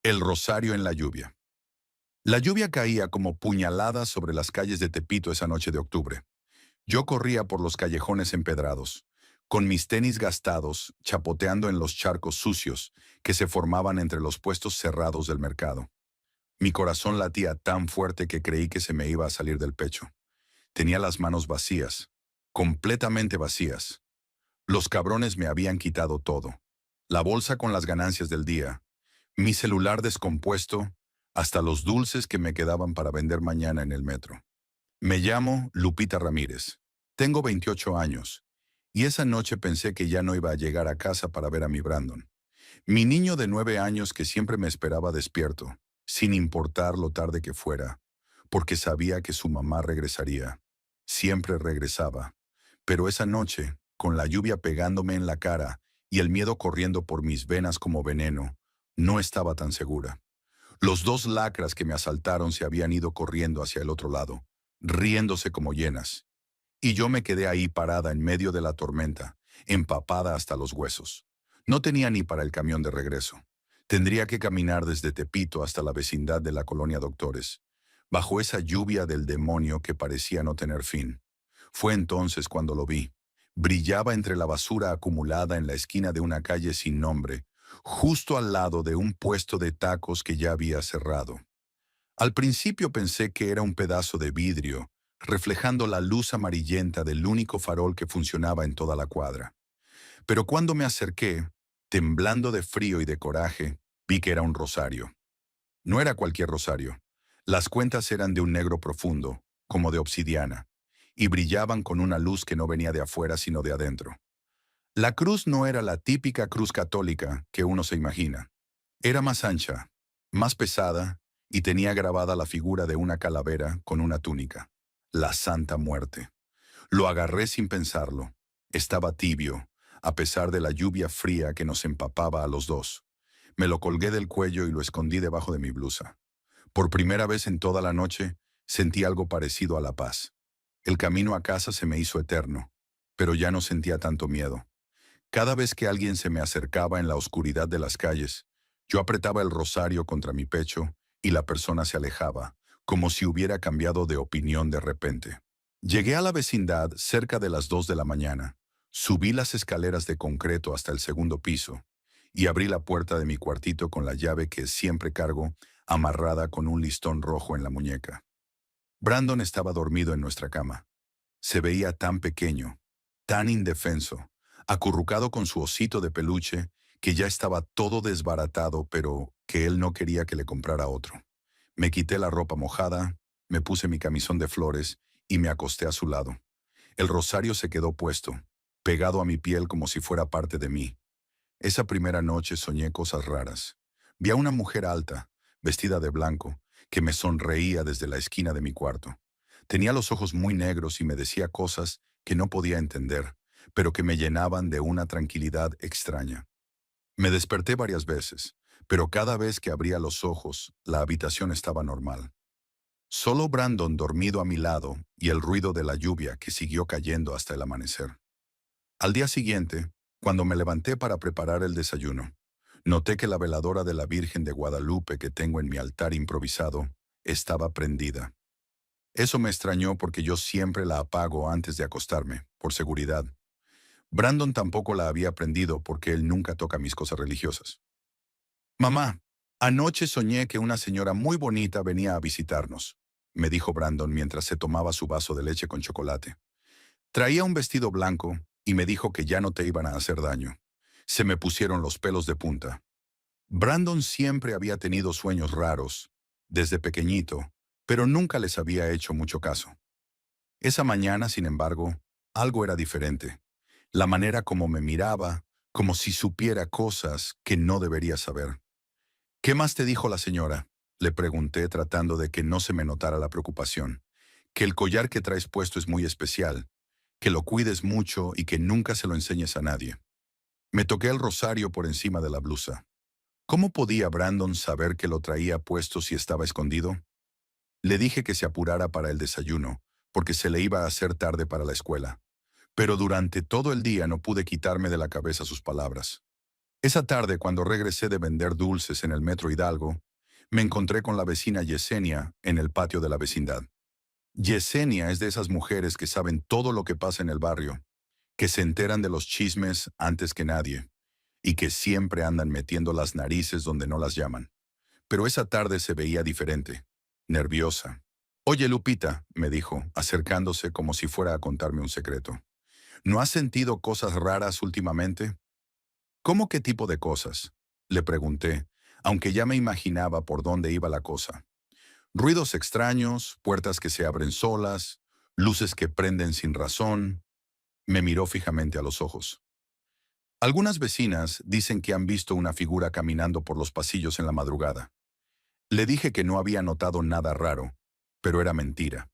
El rosario en la lluvia. La lluvia caía como puñaladas sobre las calles de Tepito esa noche de octubre. Yo corría por los callejones empedrados, con mis tenis gastados, chapoteando en los charcos sucios que se formaban entre los puestos cerrados del mercado. Mi corazón latía tan fuerte que creí que se me iba a salir del pecho. Tenía las manos vacías, completamente vacías. Los cabrones me habían quitado todo. La bolsa con las ganancias del día, mi celular descompuesto, hasta los dulces que me quedaban para vender mañana en el metro. Me llamo Lupita Ramírez. Tengo 28 años. Y esa noche pensé que ya no iba a llegar a casa para ver a mi Brandon. Mi niño de 9 años que siempre me esperaba despierto, sin importar lo tarde que fuera, porque sabía que su mamá regresaría. Siempre regresaba. Pero esa noche, con la lluvia pegándome en la cara y el miedo corriendo por mis venas como veneno, no estaba tan segura. Los dos lacras que me asaltaron se habían ido corriendo hacia el otro lado, riéndose como hienas. Y yo me quedé ahí parada en medio de la tormenta, empapada hasta los huesos. No tenía ni para el camión de regreso. Tendría que caminar desde Tepito hasta la vecindad de la colonia Doctores, bajo esa lluvia del demonio que parecía no tener fin. Fue entonces cuando lo vi. Brillaba entre la basura acumulada en la esquina de una calle sin nombre, justo al lado de un puesto de tacos que ya había cerrado. Al principio pensé que era un pedazo de vidrio, reflejando la luz amarillenta del único farol que funcionaba en toda la cuadra. Pero cuando me acerqué, temblando de frío y de coraje, vi que era un rosario. No era cualquier rosario. Las cuentas eran de un negro profundo, como de obsidiana, y brillaban con una luz que no venía de afuera sino de adentro. La cruz no era la típica cruz católica que uno se imagina. Era más ancha, más pesada, y tenía grabada la figura de una calavera con una túnica. La Santa Muerte. Lo agarré sin pensarlo. Estaba tibio, a pesar de la lluvia fría que nos empapaba a los dos. Me lo colgué del cuello y lo escondí debajo de mi blusa. Por primera vez en toda la noche, sentí algo parecido a la paz. El camino a casa se me hizo eterno, pero ya no sentía tanto miedo. Cada vez que alguien se me acercaba en la oscuridad de las calles, yo apretaba el rosario contra mi pecho y la persona se alejaba, como si hubiera cambiado de opinión de repente. Llegué a la vecindad cerca de las 2 de la mañana, subí las escaleras de concreto hasta el segundo piso y abrí la puerta de mi cuartito con la llave que siempre cargo amarrada con un listón rojo en la muñeca. Brandon estaba dormido en nuestra cama. Se veía tan pequeño, tan indefenso, acurrucado con su osito de peluche, que ya estaba todo desbaratado, pero que él no quería que le comprara otro. Me quité la ropa mojada, me puse mi camisón de flores y me acosté a su lado. El rosario se quedó puesto, pegado a mi piel como si fuera parte de mí. Esa primera noche soñé cosas raras. Vi a una mujer alta, vestida de blanco, que me sonreía desde la esquina de mi cuarto. Tenía los ojos muy negros y me decía cosas que no podía entender, pero que me llenaban de una tranquilidad extraña. Me desperté varias veces, pero cada vez que abría los ojos, la habitación estaba normal. Solo Brandon dormido a mi lado y el ruido de la lluvia que siguió cayendo hasta el amanecer. Al día siguiente, cuando me levanté para preparar el desayuno, noté que la veladora de la Virgen de Guadalupe que tengo en mi altar improvisado estaba prendida. Eso me extrañó porque yo siempre la apago antes de acostarme, por seguridad. Brandon tampoco la había prendido porque él nunca toca mis cosas religiosas. Mamá, anoche soñé que una señora muy bonita venía a visitarnos, me dijo Brandon mientras se tomaba su vaso de leche con chocolate. Traía un vestido blanco y me dijo que ya no te iban a hacer daño. Se me pusieron los pelos de punta. Brandon siempre había tenido sueños raros, desde pequeñito, pero nunca les había hecho mucho caso. Esa mañana, sin embargo, algo era diferente. La manera como me miraba, como si supiera cosas que no debería saber. ¿Qué más te dijo la señora?, le pregunté tratando de que no se me notara la preocupación. Que el collar que traes puesto es muy especial, que lo cuides mucho y que nunca se lo enseñes a nadie. Me toqué el rosario por encima de la blusa. ¿Cómo podía Brandon saber que lo traía puesto si estaba escondido? Le dije que se apurara para el desayuno, porque se le iba a hacer tarde para la escuela. Pero durante todo el día no pude quitarme de la cabeza sus palabras. Esa tarde, cuando regresé de vender dulces en el Metro Hidalgo, me encontré con la vecina Yesenia en el patio de la vecindad. Yesenia es de esas mujeres que saben todo lo que pasa en el barrio, que se enteran de los chismes antes que nadie, y que siempre andan metiendo las narices donde no las llaman. Pero esa tarde se veía diferente, nerviosa. Oye, Lupita, me dijo, acercándose como si fuera a contarme un secreto. ¿No has sentido cosas raras últimamente? ¿Cómo qué tipo de cosas? Le pregunté, aunque ya me imaginaba por dónde iba la cosa. Ruidos extraños, puertas que se abren solas, luces que prenden sin razón. Me miró fijamente a los ojos. Algunas vecinas dicen que han visto una figura caminando por los pasillos en la madrugada. Le dije que no había notado nada raro, pero era mentira.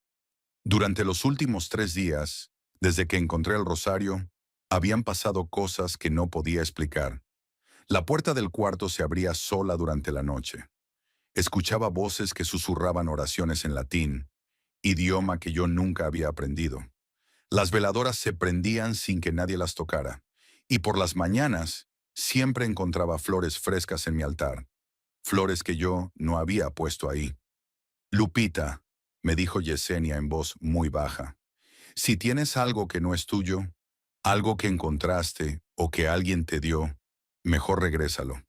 Durante los últimos 3 días, desde que encontré el rosario, habían pasado cosas que no podía explicar. La puerta del cuarto se abría sola durante la noche. Escuchaba voces que susurraban oraciones en latín, idioma que yo nunca había aprendido. Las veladoras se prendían sin que nadie las tocara, y por las mañanas siempre encontraba flores frescas en mi altar, flores que yo no había puesto ahí. Lupita, me dijo Yesenia en voz muy baja, si tienes algo que no es tuyo, algo que encontraste o que alguien te dio, mejor regrésalo.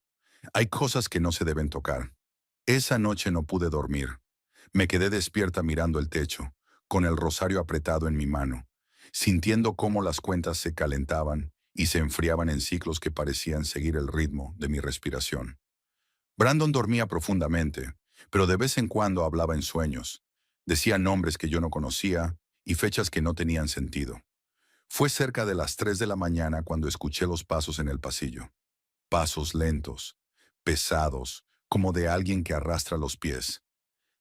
Hay cosas que no se deben tocar. Esa noche no pude dormir. Me quedé despierta mirando el techo, con el rosario apretado en mi mano, sintiendo cómo las cuentas se calentaban y se enfriaban en ciclos que parecían seguir el ritmo de mi respiración. Brandon dormía profundamente, pero de vez en cuando hablaba en sueños. Decía nombres que yo no conocía y fechas que no tenían sentido. Fue cerca de las 3 de la mañana cuando escuché los pasos en el pasillo. Pasos lentos, pesados, como de alguien que arrastra los pies.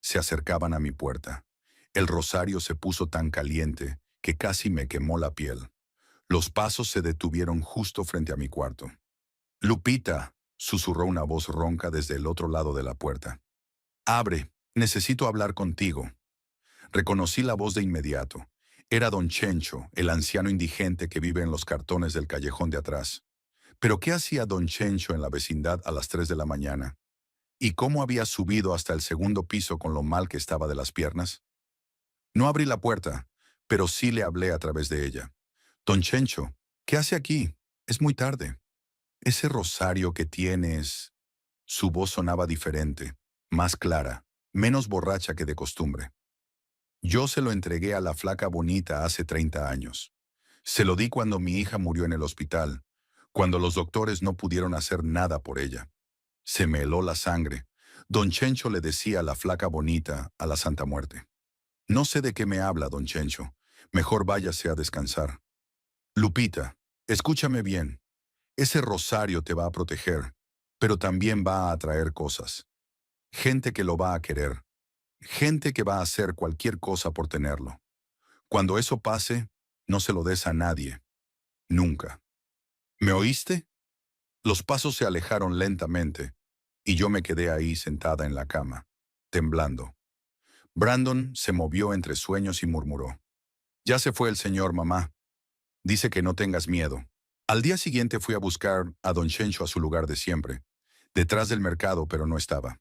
Se acercaban a mi puerta. El rosario se puso tan caliente que casi me quemó la piel. Los pasos se detuvieron justo frente a mi cuarto. Lupita, susurró una voz ronca desde el otro lado de la puerta. Abre, necesito hablar contigo. Reconocí la voz de inmediato. Era don Chencho, el anciano indigente que vive en los cartones del callejón de atrás. ¿Pero qué hacía don Chencho en la vecindad a las 3 de la mañana? ¿Y cómo había subido hasta el segundo piso con lo mal que estaba de las piernas? No abrí la puerta, pero sí le hablé a través de ella. Don Chencho, ¿qué hace aquí? Es muy tarde. Ese rosario que tienes... Su voz sonaba diferente, más clara, menos borracha que de costumbre. Yo se lo entregué a la flaca bonita hace 30 años. Se lo di cuando mi hija murió en el hospital, cuando los doctores no pudieron hacer nada por ella. Se me heló la sangre. Don Chencho le decía a la flaca bonita a la Santa Muerte. No sé de qué me habla, don Chencho. Mejor váyase a descansar. Lupita, escúchame bien. Ese rosario te va a proteger, pero también va a atraer cosas. Gente que lo va a querer. Gente que va a hacer cualquier cosa por tenerlo. Cuando eso pase, no se lo des a nadie. Nunca. ¿Me oíste? Los pasos se alejaron lentamente, y yo me quedé ahí sentada en la cama, temblando. Brandon se movió entre sueños y murmuró. Ya se fue el señor, mamá. Dice que no tengas miedo. Al día siguiente fui a buscar a don Chencho a su lugar de siempre, detrás del mercado, pero no estaba.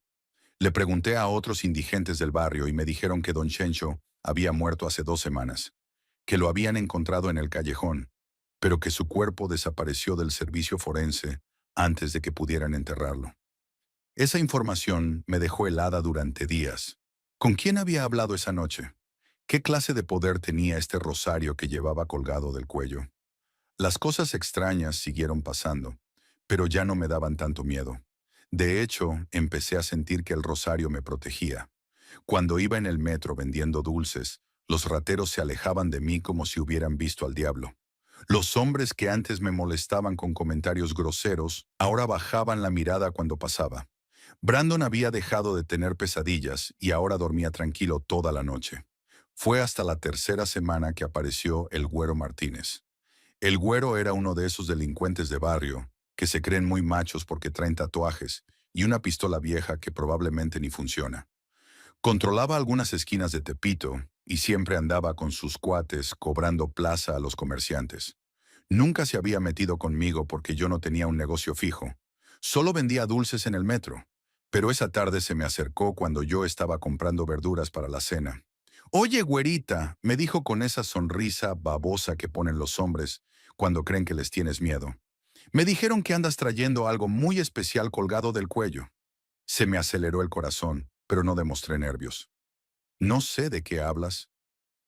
Le pregunté a otros indigentes del barrio y me dijeron que don Chencho había muerto hace 2 semanas, que lo habían encontrado en el callejón, pero que su cuerpo desapareció del servicio forense antes de que pudieran enterrarlo. Esa información me dejó helada durante días. ¿Con quién había hablado esa noche? ¿Qué clase de poder tenía este rosario que llevaba colgado del cuello? Las cosas extrañas siguieron pasando, pero ya no me daban tanto miedo. De hecho, empecé a sentir que el rosario me protegía. Cuando iba en el metro vendiendo dulces, los rateros se alejaban de mí como si hubieran visto al diablo. Los hombres que antes me molestaban con comentarios groseros, ahora bajaban la mirada cuando pasaba. Brandon había dejado de tener pesadillas y ahora dormía tranquilo toda la noche. Fue hasta la tercera semana que apareció el Güero Martínez. El Güero era uno de esos delincuentes de barrio que se creen muy machos porque traen tatuajes y una pistola vieja que probablemente ni funciona. Controlaba algunas esquinas de Tepito y siempre andaba con sus cuates cobrando plaza a los comerciantes. Nunca se había metido conmigo porque yo no tenía un negocio fijo, Solo vendía dulces en el metro, pero esa tarde se me acercó cuando yo estaba comprando verduras para la cena. Oye, güerita, me dijo con esa sonrisa babosa que ponen los hombres cuando creen que les tienes miedo. Me dijeron que andas trayendo algo muy especial colgado del cuello. Se me aceleró el corazón, pero no demostré nervios. No sé de qué hablas.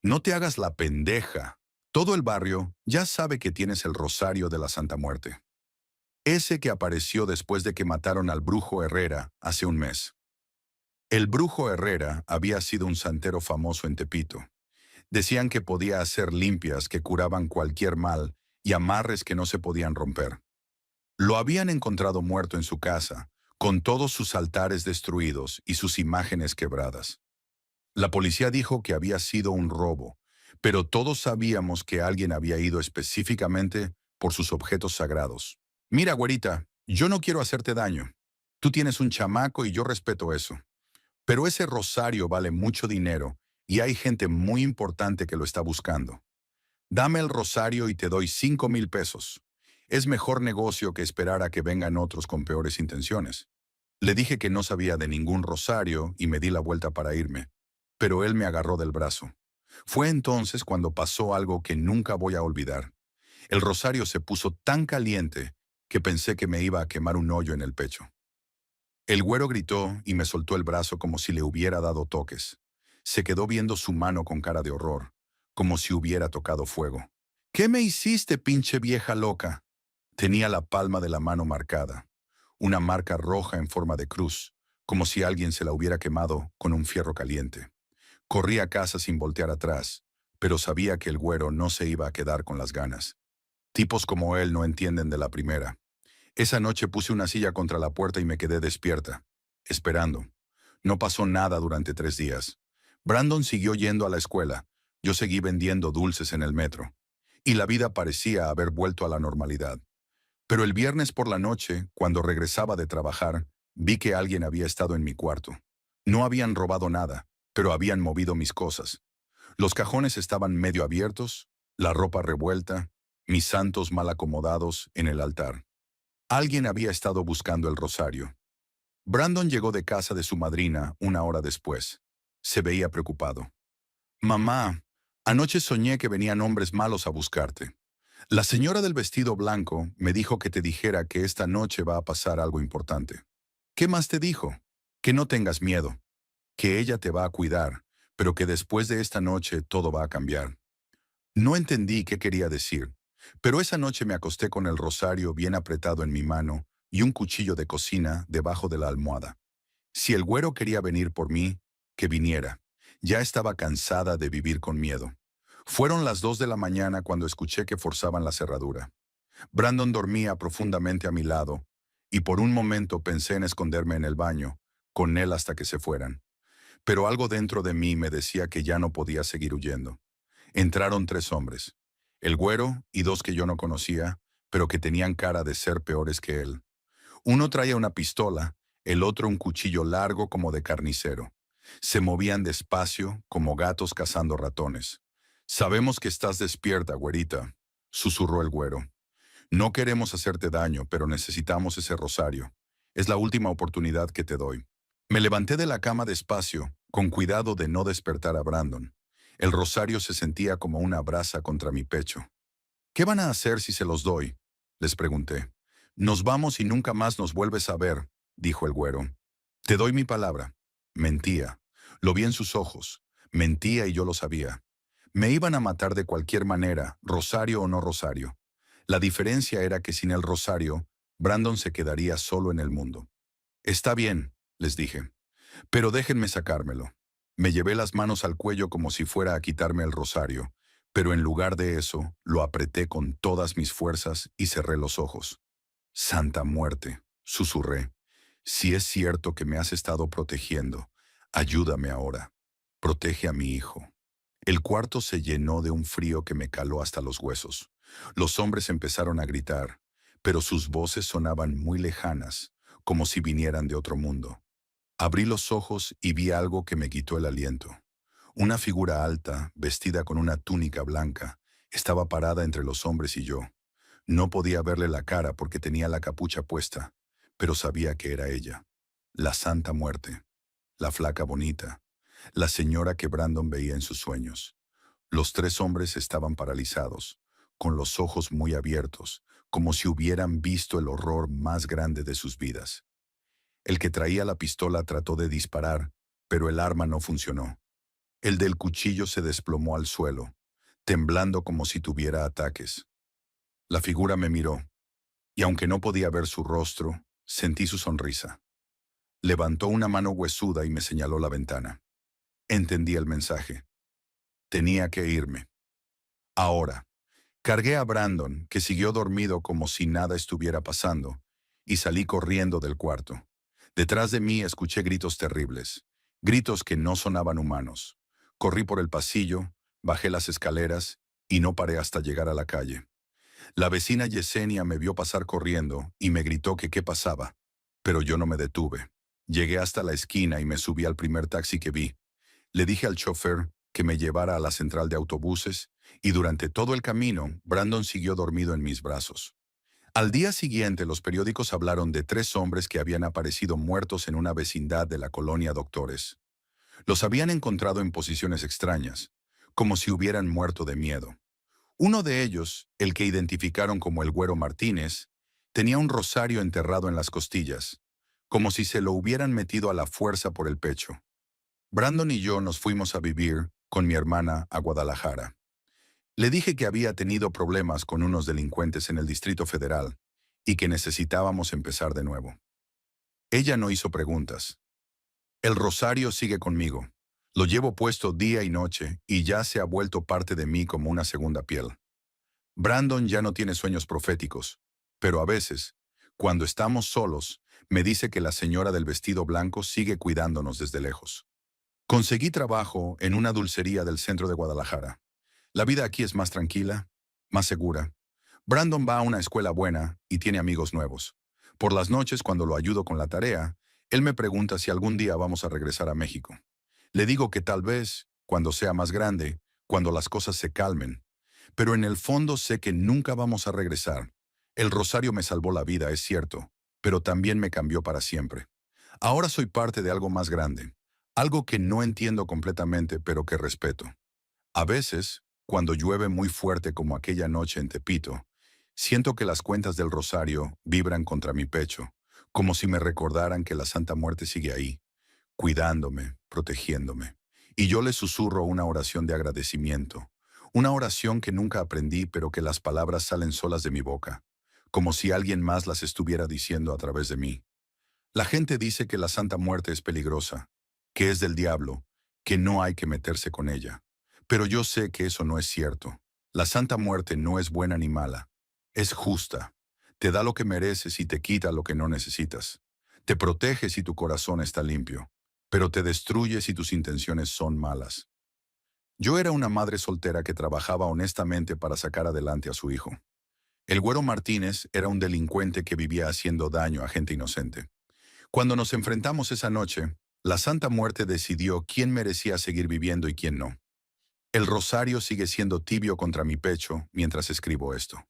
No te hagas la pendeja. Todo el barrio ya sabe que tienes el rosario de la Santa Muerte. Ese que apareció después de que mataron al brujo Herrera hace un mes. El brujo Herrera había sido un santero famoso en Tepito. Decían que podía hacer limpias que curaban cualquier mal y amarres que no se podían romper. Lo habían encontrado muerto en su casa, con todos sus altares destruidos y sus imágenes quebradas. La policía dijo que había sido un robo, pero todos sabíamos que alguien había ido específicamente por sus objetos sagrados. Mira, güerita, yo no quiero hacerte daño. Tú tienes un chamaco y yo respeto eso. Pero ese rosario vale mucho dinero y hay gente muy importante que lo está buscando. Dame el rosario y te doy 5,000 pesos. Es mejor negocio que esperar a que vengan otros con peores intenciones. Le dije que no sabía de ningún rosario y me di la vuelta para irme, pero él me agarró del brazo. Fue entonces cuando pasó algo que nunca voy a olvidar. El rosario se puso tan caliente que pensé que me iba a quemar un hoyo en el pecho. El güero gritó y me soltó el brazo como si le hubiera dado toques. Se quedó viendo su mano con cara de horror, como si hubiera tocado fuego. ¿Qué me hiciste, pinche vieja loca? Tenía la palma de la mano marcada, una marca roja en forma de cruz, como si alguien se la hubiera quemado con un fierro caliente. Corrí a casa sin voltear atrás, pero sabía que el güero no se iba a quedar con las ganas. Tipos como él no entienden de la primera. Esa noche puse una silla contra la puerta y me quedé despierta, esperando. No pasó nada durante 3 días. Brandon siguió yendo a la escuela. Yo seguí vendiendo dulces en el metro. Y la vida parecía haber vuelto a la normalidad. Pero el viernes por la noche, cuando regresaba de trabajar, vi que alguien había estado en mi cuarto. No habían robado nada, pero habían movido mis cosas. Los cajones estaban medio abiertos, la ropa revuelta, mis santos mal acomodados en el altar. Alguien había estado buscando el rosario. Brandon llegó de casa de su madrina 1 hora después. Se veía preocupado. Mamá, anoche soñé que venían hombres malos a buscarte. La señora del vestido blanco me dijo que te dijera que esta noche va a pasar algo importante. ¿Qué más te dijo? Que no tengas miedo, que ella te va a cuidar, pero que después de esta noche todo va a cambiar. No entendí qué quería decir, pero esa noche me acosté con el rosario bien apretado en mi mano y un cuchillo de cocina debajo de la almohada. Si el güero quería venir por mí, que viniera. Ya estaba cansada de vivir con miedo. Fueron las 2 de la mañana cuando escuché que forzaban la cerradura. Brandon dormía profundamente a mi lado, y por un momento pensé en esconderme en el baño, con él hasta que se fueran. Pero algo dentro de mí me decía que ya no podía seguir huyendo. Entraron 3 hombres, el güero y 2 que yo no conocía, pero que tenían cara de ser peores que él. Uno traía una pistola, el otro un cuchillo largo como de carnicero. Se movían despacio, como gatos cazando ratones. Sabemos que estás despierta, güerita, susurró el güero. No queremos hacerte daño, pero necesitamos ese rosario. Es la última oportunidad que te doy. Me levanté de la cama despacio, con cuidado de no despertar a Brandon. El rosario se sentía como una brasa contra mi pecho. ¿Qué van a hacer si se los doy?, les pregunté. Nos vamos y nunca más nos vuelves a ver, dijo el güero. Te doy mi palabra. Mentía. Lo vi en sus ojos. Mentía y yo lo sabía. Me iban a matar de cualquier manera, rosario o no rosario. La diferencia era que sin el rosario, Brandon se quedaría solo en el mundo. Está bien, les dije, pero déjenme sacármelo. Me llevé las manos al cuello como si fuera a quitarme el rosario, pero en lugar de eso, lo apreté con todas mis fuerzas y cerré los ojos. Santa Muerte, susurré. Si es cierto que me has estado protegiendo, ayúdame ahora. Protege a mi hijo. El cuarto se llenó de un frío que me caló hasta los huesos. Los hombres empezaron a gritar, pero sus voces sonaban muy lejanas, como si vinieran de otro mundo. Abrí los ojos y vi algo que me quitó el aliento. Una figura alta, vestida con una túnica blanca, estaba parada entre los hombres y yo. No podía verle la cara porque tenía la capucha puesta, pero sabía que era ella, la Santa Muerte, la flaca bonita, la señora que Brandon veía en sus sueños. Los tres hombres estaban paralizados, con los ojos muy abiertos, como si hubieran visto el horror más grande de sus vidas. El que traía la pistola trató de disparar, pero el arma no funcionó. El del cuchillo se desplomó al suelo, temblando como si tuviera ataques. La figura me miró, y aunque no podía ver su rostro, sentí su sonrisa. Levantó una mano huesuda y me señaló la ventana. Entendí el mensaje. Tenía que irme. Ahora. Cargué a Brandon, que siguió dormido como si nada estuviera pasando, y salí corriendo del cuarto. Detrás de mí escuché gritos terribles, gritos que no sonaban humanos. Corrí por el pasillo, bajé las escaleras y no paré hasta llegar a la calle. La vecina Yesenia me vio pasar corriendo y me gritó que qué pasaba, pero yo no me detuve. Llegué hasta la esquina y me subí al primer taxi que vi. Le dije al chofer que me llevara a la central de autobuses y durante todo el camino, Brandon siguió dormido en mis brazos. Al día siguiente, los periódicos hablaron de tres hombres que habían aparecido muertos en una vecindad de la colonia Doctores. Los habían encontrado en posiciones extrañas, como si hubieran muerto de miedo. Uno de ellos, el que identificaron como el Güero Martínez, tenía un rosario enterrado en las costillas, como si se lo hubieran metido a la fuerza por el pecho. Brandon y yo nos fuimos a vivir con mi hermana a Guadalajara. Le dije que había tenido problemas con unos delincuentes en el Distrito Federal y que necesitábamos empezar de nuevo. Ella no hizo preguntas. El rosario sigue conmigo. Lo llevo puesto día y noche y ya se ha vuelto parte de mí como una segunda piel. Brandon ya no tiene sueños proféticos, pero a veces, cuando estamos solos, me dice que la señora del vestido blanco sigue cuidándonos desde lejos. Conseguí trabajo en una dulcería del centro de Guadalajara. La vida aquí es más tranquila, más segura. Brandon va a una escuela buena y tiene amigos nuevos. Por las noches, cuando lo ayudo con la tarea, él me pregunta si algún día vamos a regresar a México. Le digo que tal vez, cuando sea más grande, cuando las cosas se calmen. Pero en el fondo sé que nunca vamos a regresar. El rosario me salvó la vida, es cierto, pero también me cambió para siempre. Ahora soy parte de algo más grande, algo que no entiendo completamente, pero que respeto. A veces, cuando llueve muy fuerte como aquella noche en Tepito, siento que las cuentas del rosario vibran contra mi pecho, como si me recordaran que la Santa Muerte sigue ahí, cuidándome, protegiéndome. Y yo le susurro una oración de agradecimiento, una oración que nunca aprendí, pero que las palabras salen solas de mi boca, como si alguien más las estuviera diciendo a través de mí. La gente dice que la Santa Muerte es peligrosa, que es del diablo, que no hay que meterse con ella. Pero yo sé que eso no es cierto. La Santa Muerte no es buena ni mala. Es justa. Te da lo que mereces y te quita lo que no necesitas. Te protege si tu corazón está limpio, pero te destruye si tus intenciones son malas. Yo era una madre soltera que trabajaba honestamente para sacar adelante a su hijo. El Güero Martínez era un delincuente que vivía haciendo daño a gente inocente. Cuando nos enfrentamos esa noche, la Santa Muerte decidió quién merecía seguir viviendo y quién no. El rosario sigue siendo tibio contra mi pecho mientras escribo esto.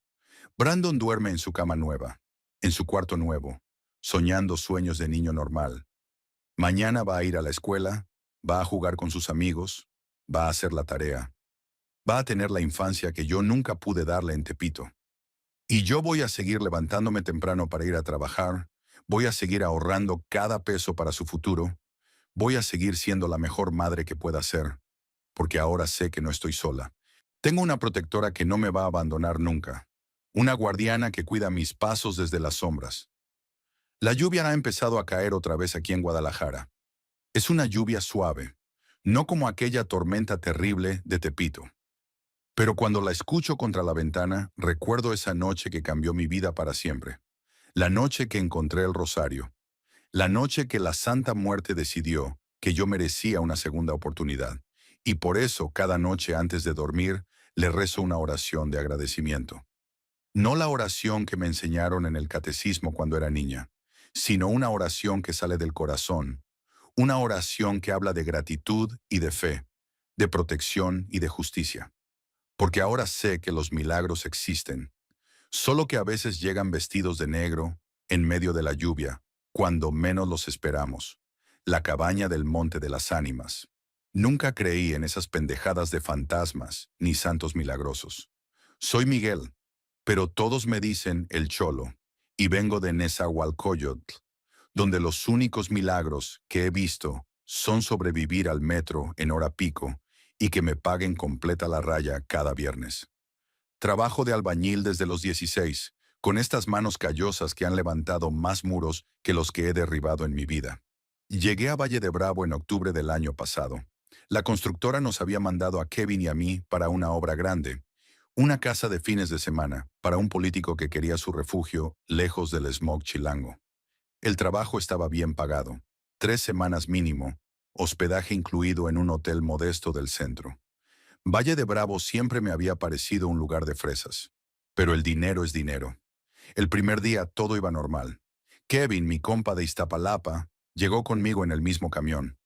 Brandon duerme en su cama nueva, en su cuarto nuevo, soñando sueños de niño normal. Mañana va a ir a la escuela, va a jugar con sus amigos, va a hacer la tarea, va a tener la infancia que yo nunca pude darle en Tepito. Y yo voy a seguir levantándome temprano para ir a trabajar, voy a seguir ahorrando cada peso para su futuro, voy a seguir siendo la mejor madre que pueda ser, porque ahora sé que no estoy sola. Tengo una protectora que no me va a abandonar nunca, una guardiana que cuida mis pasos desde las sombras. La lluvia ha empezado a caer otra vez aquí en Guadalajara. Es una lluvia suave, no como aquella tormenta terrible de Tepito. Pero cuando la escucho contra la ventana, recuerdo esa noche que cambió mi vida para siempre. La noche que encontré el rosario. La noche que la Santa Muerte decidió que yo merecía una segunda oportunidad. Y por eso, cada noche antes de dormir, le rezo una oración de agradecimiento. No la oración que me enseñaron en el catecismo cuando era niña, sino una oración que sale del corazón. Una oración que habla de gratitud y de fe, de protección y de justicia. Porque ahora sé que los milagros existen, solo que a veces llegan vestidos de negro, en medio de la lluvia, cuando menos los esperamos. La cabaña del Monte de las Ánimas. Nunca creí en esas pendejadas de fantasmas ni santos milagrosos. Soy Miguel, pero todos me dicen el Cholo, y vengo de Nezahualcóyotl, donde los únicos milagros que he visto son sobrevivir al metro en hora pico y que me paguen completa la raya cada viernes. Trabajo de albañil desde los 16, con estas manos callosas que han levantado más muros que los que he derribado en mi vida. Llegué a Valle de Bravo en octubre del año pasado. La constructora nos había mandado a Kevin y a mí para una obra grande, una casa de fines de semana, para un político que quería su refugio lejos del smog chilango. El trabajo estaba bien pagado, 3 semanas mínimo, hospedaje incluido en un hotel modesto del centro. Valle de Bravo siempre me había parecido un lugar de fresas. Pero el dinero es dinero. El primer día todo iba normal. Kevin, mi compa de Iztapalapa, llegó conmigo en el mismo camión.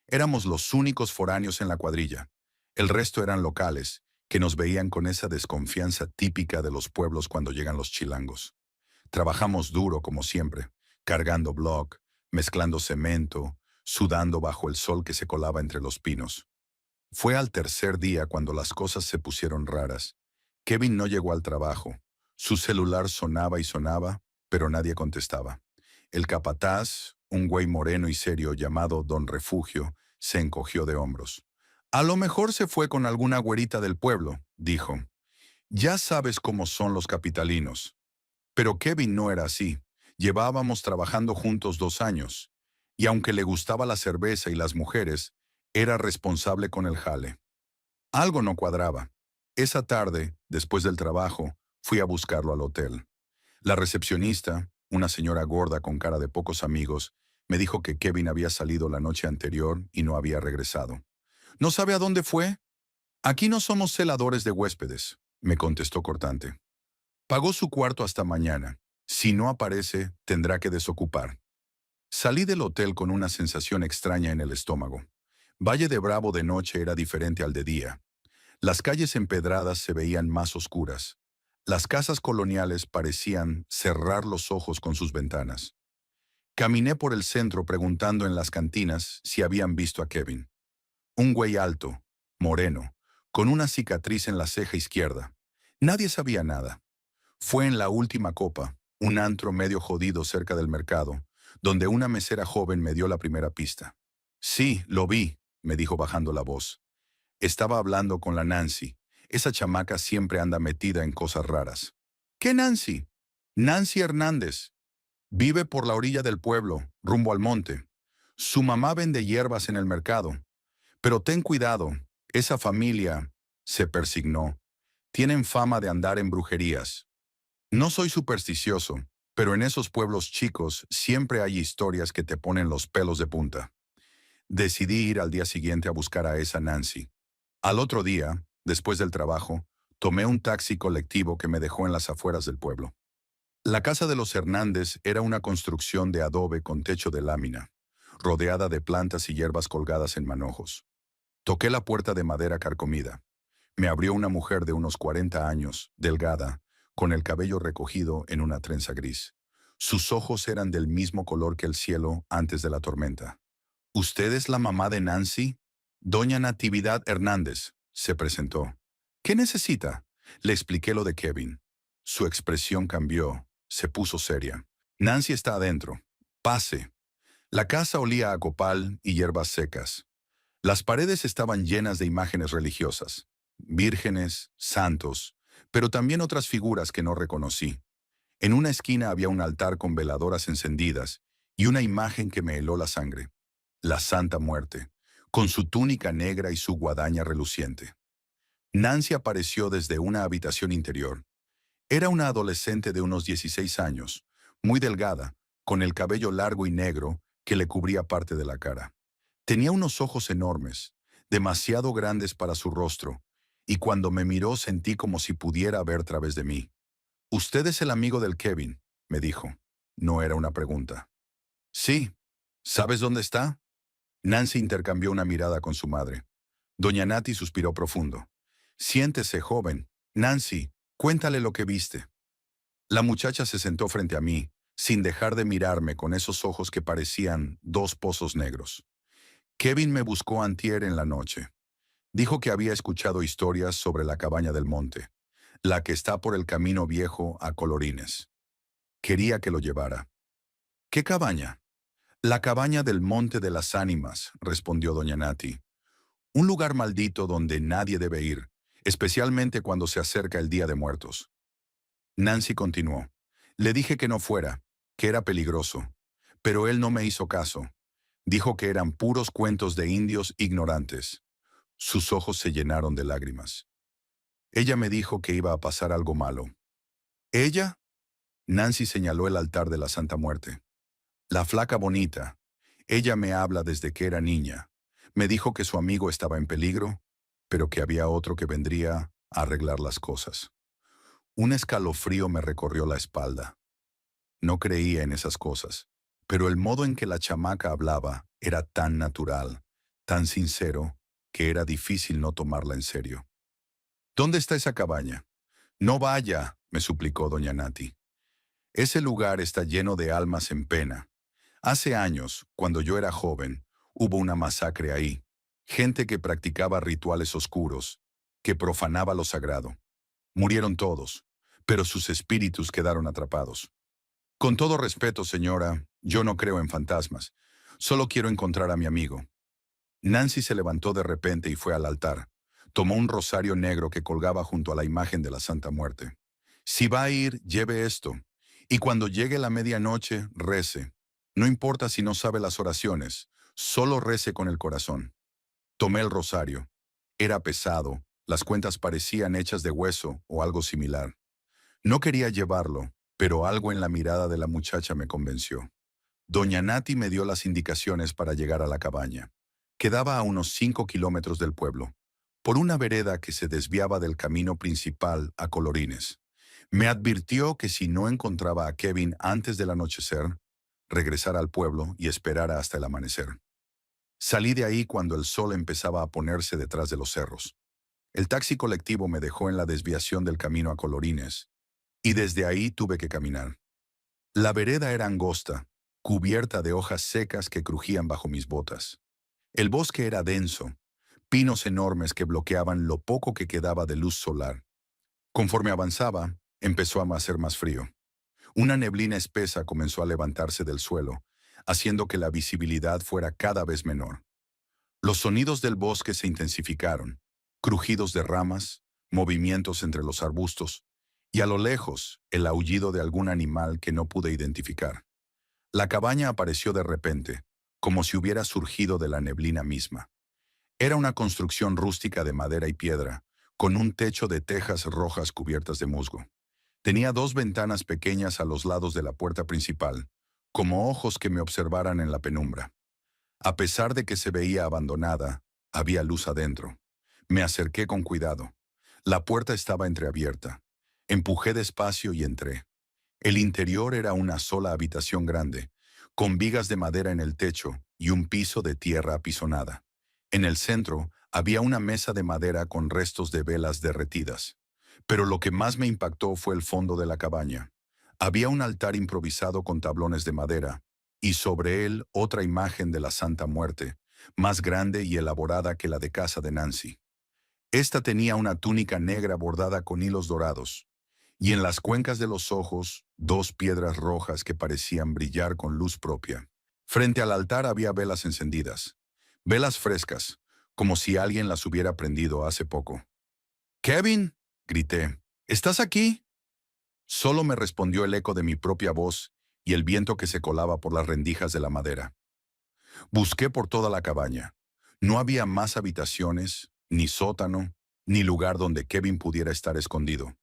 Éramos los únicos foráneos en la cuadrilla. El resto eran locales, que nos veían con esa desconfianza típica de los pueblos cuando llegan los chilangos. Trabajamos duro como siempre, cargando block, mezclando cemento, sudando bajo el sol que se colaba entre los pinos. Fue al tercer día cuando las cosas se pusieron raras. Kevin no llegó al trabajo. Su celular sonaba y sonaba, pero nadie contestaba. El capataz, un güey moreno y serio llamado Don Refugio, se encogió de hombros. A lo mejor se fue con alguna güerita del pueblo, dijo. Ya sabes cómo son los capitalinos. Pero Kevin no era así. Llevábamos trabajando juntos 2 años. Y aunque le gustaba la cerveza y las mujeres, era responsable con el jale. Algo no cuadraba. Esa tarde, después del trabajo, fui a buscarlo al hotel. La recepcionista, una señora gorda con cara de pocos amigos, me dijo que Kevin había salido la noche anterior y no había regresado. ¿No sabe a dónde fue? Aquí no somos celadores de huéspedes, me contestó cortante. Pagó su cuarto hasta mañana. Si no aparece, tendrá que desocupar. Salí del hotel con una sensación extraña en el estómago. Valle de Bravo de noche era diferente al de día. Las calles empedradas se veían más oscuras. Las casas coloniales parecían cerrar los ojos con sus ventanas. Caminé por el centro preguntando en las cantinas si habían visto a Kevin. Un güey alto, moreno, con una cicatriz en la ceja izquierda. Nadie sabía nada. Fue en La Última Copa, un antro medio jodido cerca del mercado, donde una mesera joven me dio la primera pista. Sí, lo vi, me dijo bajando la voz. Estaba hablando con la Nancy. Esa chamaca siempre anda metida en cosas raras. ¿Qué Nancy? Nancy Hernández. Vive por la orilla del pueblo, rumbo al monte. Su mamá vende hierbas en el mercado. Pero ten cuidado, esa familia, se persignó. Tienen fama de andar en brujerías. No soy supersticioso, pero en esos pueblos chicos siempre hay historias que te ponen los pelos de punta. Decidí ir al día siguiente a buscar a esa Nancy. Al otro día, después del trabajo, tomé un taxi colectivo que me dejó en las afueras del pueblo. La casa de los Hernández era una construcción de adobe con techo de lámina, rodeada de plantas y hierbas colgadas en manojos. Toqué la puerta de madera carcomida. Me abrió una mujer de unos 40 años, delgada, con el cabello recogido en una trenza gris. Sus ojos eran del mismo color que el cielo antes de la tormenta. ¿Usted es la mamá de Nancy? Doña Natividad Hernández, se presentó. ¿Qué necesita? Le expliqué lo de Kevin. Su expresión cambió, se puso seria. Nancy está adentro. Pase. La casa olía a copal y hierbas secas. Las paredes estaban llenas de imágenes religiosas, vírgenes, santos, pero también otras figuras que no reconocí. En una esquina había un altar con veladoras encendidas y una imagen que me heló la sangre. La Santa Muerte, con su túnica negra y su guadaña reluciente. Nancy apareció desde una habitación interior. Era una adolescente de unos 16 años, muy delgada, con el cabello largo y negro que le cubría parte de la cara. Tenía unos ojos enormes, demasiado grandes para su rostro, y cuando me miró sentí como si pudiera ver a través de mí. «Usted es el amigo del Kevin», me dijo. No era una pregunta. «Sí. ¿Sabes dónde está?» Nancy intercambió una mirada con su madre. Doña Nati suspiró profundo. «Siéntese, joven. Nancy, cuéntale lo que viste». La muchacha se sentó frente a mí, sin dejar de mirarme con esos ojos que parecían dos pozos negros. Kevin me buscó antier en la noche. Dijo que había escuchado historias sobre la cabaña del monte, la que está por el camino viejo a Colorines. Quería que lo llevara. ¿Qué cabaña? La cabaña del Monte de las Ánimas, respondió doña Nati. Un lugar maldito donde nadie debe ir, especialmente cuando se acerca el Día de Muertos. Nancy continuó. Le dije que no fuera, que era peligroso, pero él no me hizo caso. Dijo que eran puros cuentos de indios ignorantes. Sus ojos se llenaron de lágrimas. Ella me dijo que iba a pasar algo malo. ¿Ella? Nancy señaló el altar de la Santa Muerte. La flaca bonita. Ella me habla desde que era niña. Me dijo que su amigo estaba en peligro, pero que había otro que vendría a arreglar las cosas. Un escalofrío me recorrió la espalda. No creía en esas cosas, pero el modo en que la chamaca hablaba era tan natural, tan sincero, que era difícil no tomarla en serio. ¿Dónde está esa cabaña? No vaya, me suplicó doña Nati. Ese lugar está lleno de almas en pena. Hace años, cuando yo era joven, hubo una masacre ahí. Gente que practicaba rituales oscuros, que profanaba lo sagrado. Murieron todos, pero sus espíritus quedaron atrapados. Con todo respeto, señora, yo no creo en fantasmas. Solo quiero encontrar a mi amigo. Nancy se levantó de repente y fue al altar. Tomó un rosario negro que colgaba junto a la imagen de la Santa Muerte. Si va a ir, lleve esto. Y cuando llegue la medianoche, rece. No importa si no sabe las oraciones, solo rece con el corazón. Tomé el rosario. Era pesado, las cuentas parecían hechas de hueso o algo similar. No quería llevarlo, pero algo en la mirada de la muchacha me convenció. Doña Nati me dio las indicaciones para llegar a la cabaña. Quedaba a unos 5 kilómetros del pueblo, por una vereda que se desviaba del camino principal a Colorines. Me advirtió que si no encontraba a Kevin antes del anochecer, regresara al pueblo y esperara hasta el amanecer. Salí de ahí cuando el sol empezaba a ponerse detrás de los cerros. El taxi colectivo me dejó en la desviación del camino a Colorines, y desde ahí tuve que caminar. La vereda era angosta, cubierta de hojas secas que crujían bajo mis botas. El bosque era denso, pinos enormes que bloqueaban lo poco que quedaba de luz solar. Conforme avanzaba, empezó a hacer más frío. Una neblina espesa comenzó a levantarse del suelo, haciendo que la visibilidad fuera cada vez menor. Los sonidos del bosque se intensificaron, crujidos de ramas, movimientos entre los arbustos, y a lo lejos el aullido de algún animal que no pude identificar. La cabaña apareció de repente, como si hubiera surgido de la neblina misma. Era una construcción rústica de madera y piedra, con un techo de tejas rojas cubiertas de musgo. Tenía 2 ventanas pequeñas a los lados de la puerta principal, como ojos que me observaran en la penumbra. A pesar de que se veía abandonada, había luz adentro. Me acerqué con cuidado. La puerta estaba entreabierta. Empujé despacio y entré. El interior era una sola habitación grande, con vigas de madera en el techo y un piso de tierra apisonada. En el centro había una mesa de madera con restos de velas derretidas. Pero lo que más me impactó fue el fondo de la cabaña. Había un altar improvisado con tablones de madera, y sobre él otra imagen de la Santa Muerte, más grande y elaborada que la de casa de Nancy. Esta tenía una túnica negra bordada con hilos dorados, y en las cuencas de los ojos 2 piedras rojas que parecían brillar con luz propia. Frente al altar había velas encendidas, velas frescas, como si alguien las hubiera prendido hace poco. «¡Kevin!», grité. «¿Estás aquí?». Solo me respondió el eco de mi propia voz y el viento que se colaba por las rendijas de la madera. Busqué por toda la cabaña. No había más habitaciones, ni sótano, ni lugar donde Kevin pudiera estar escondido.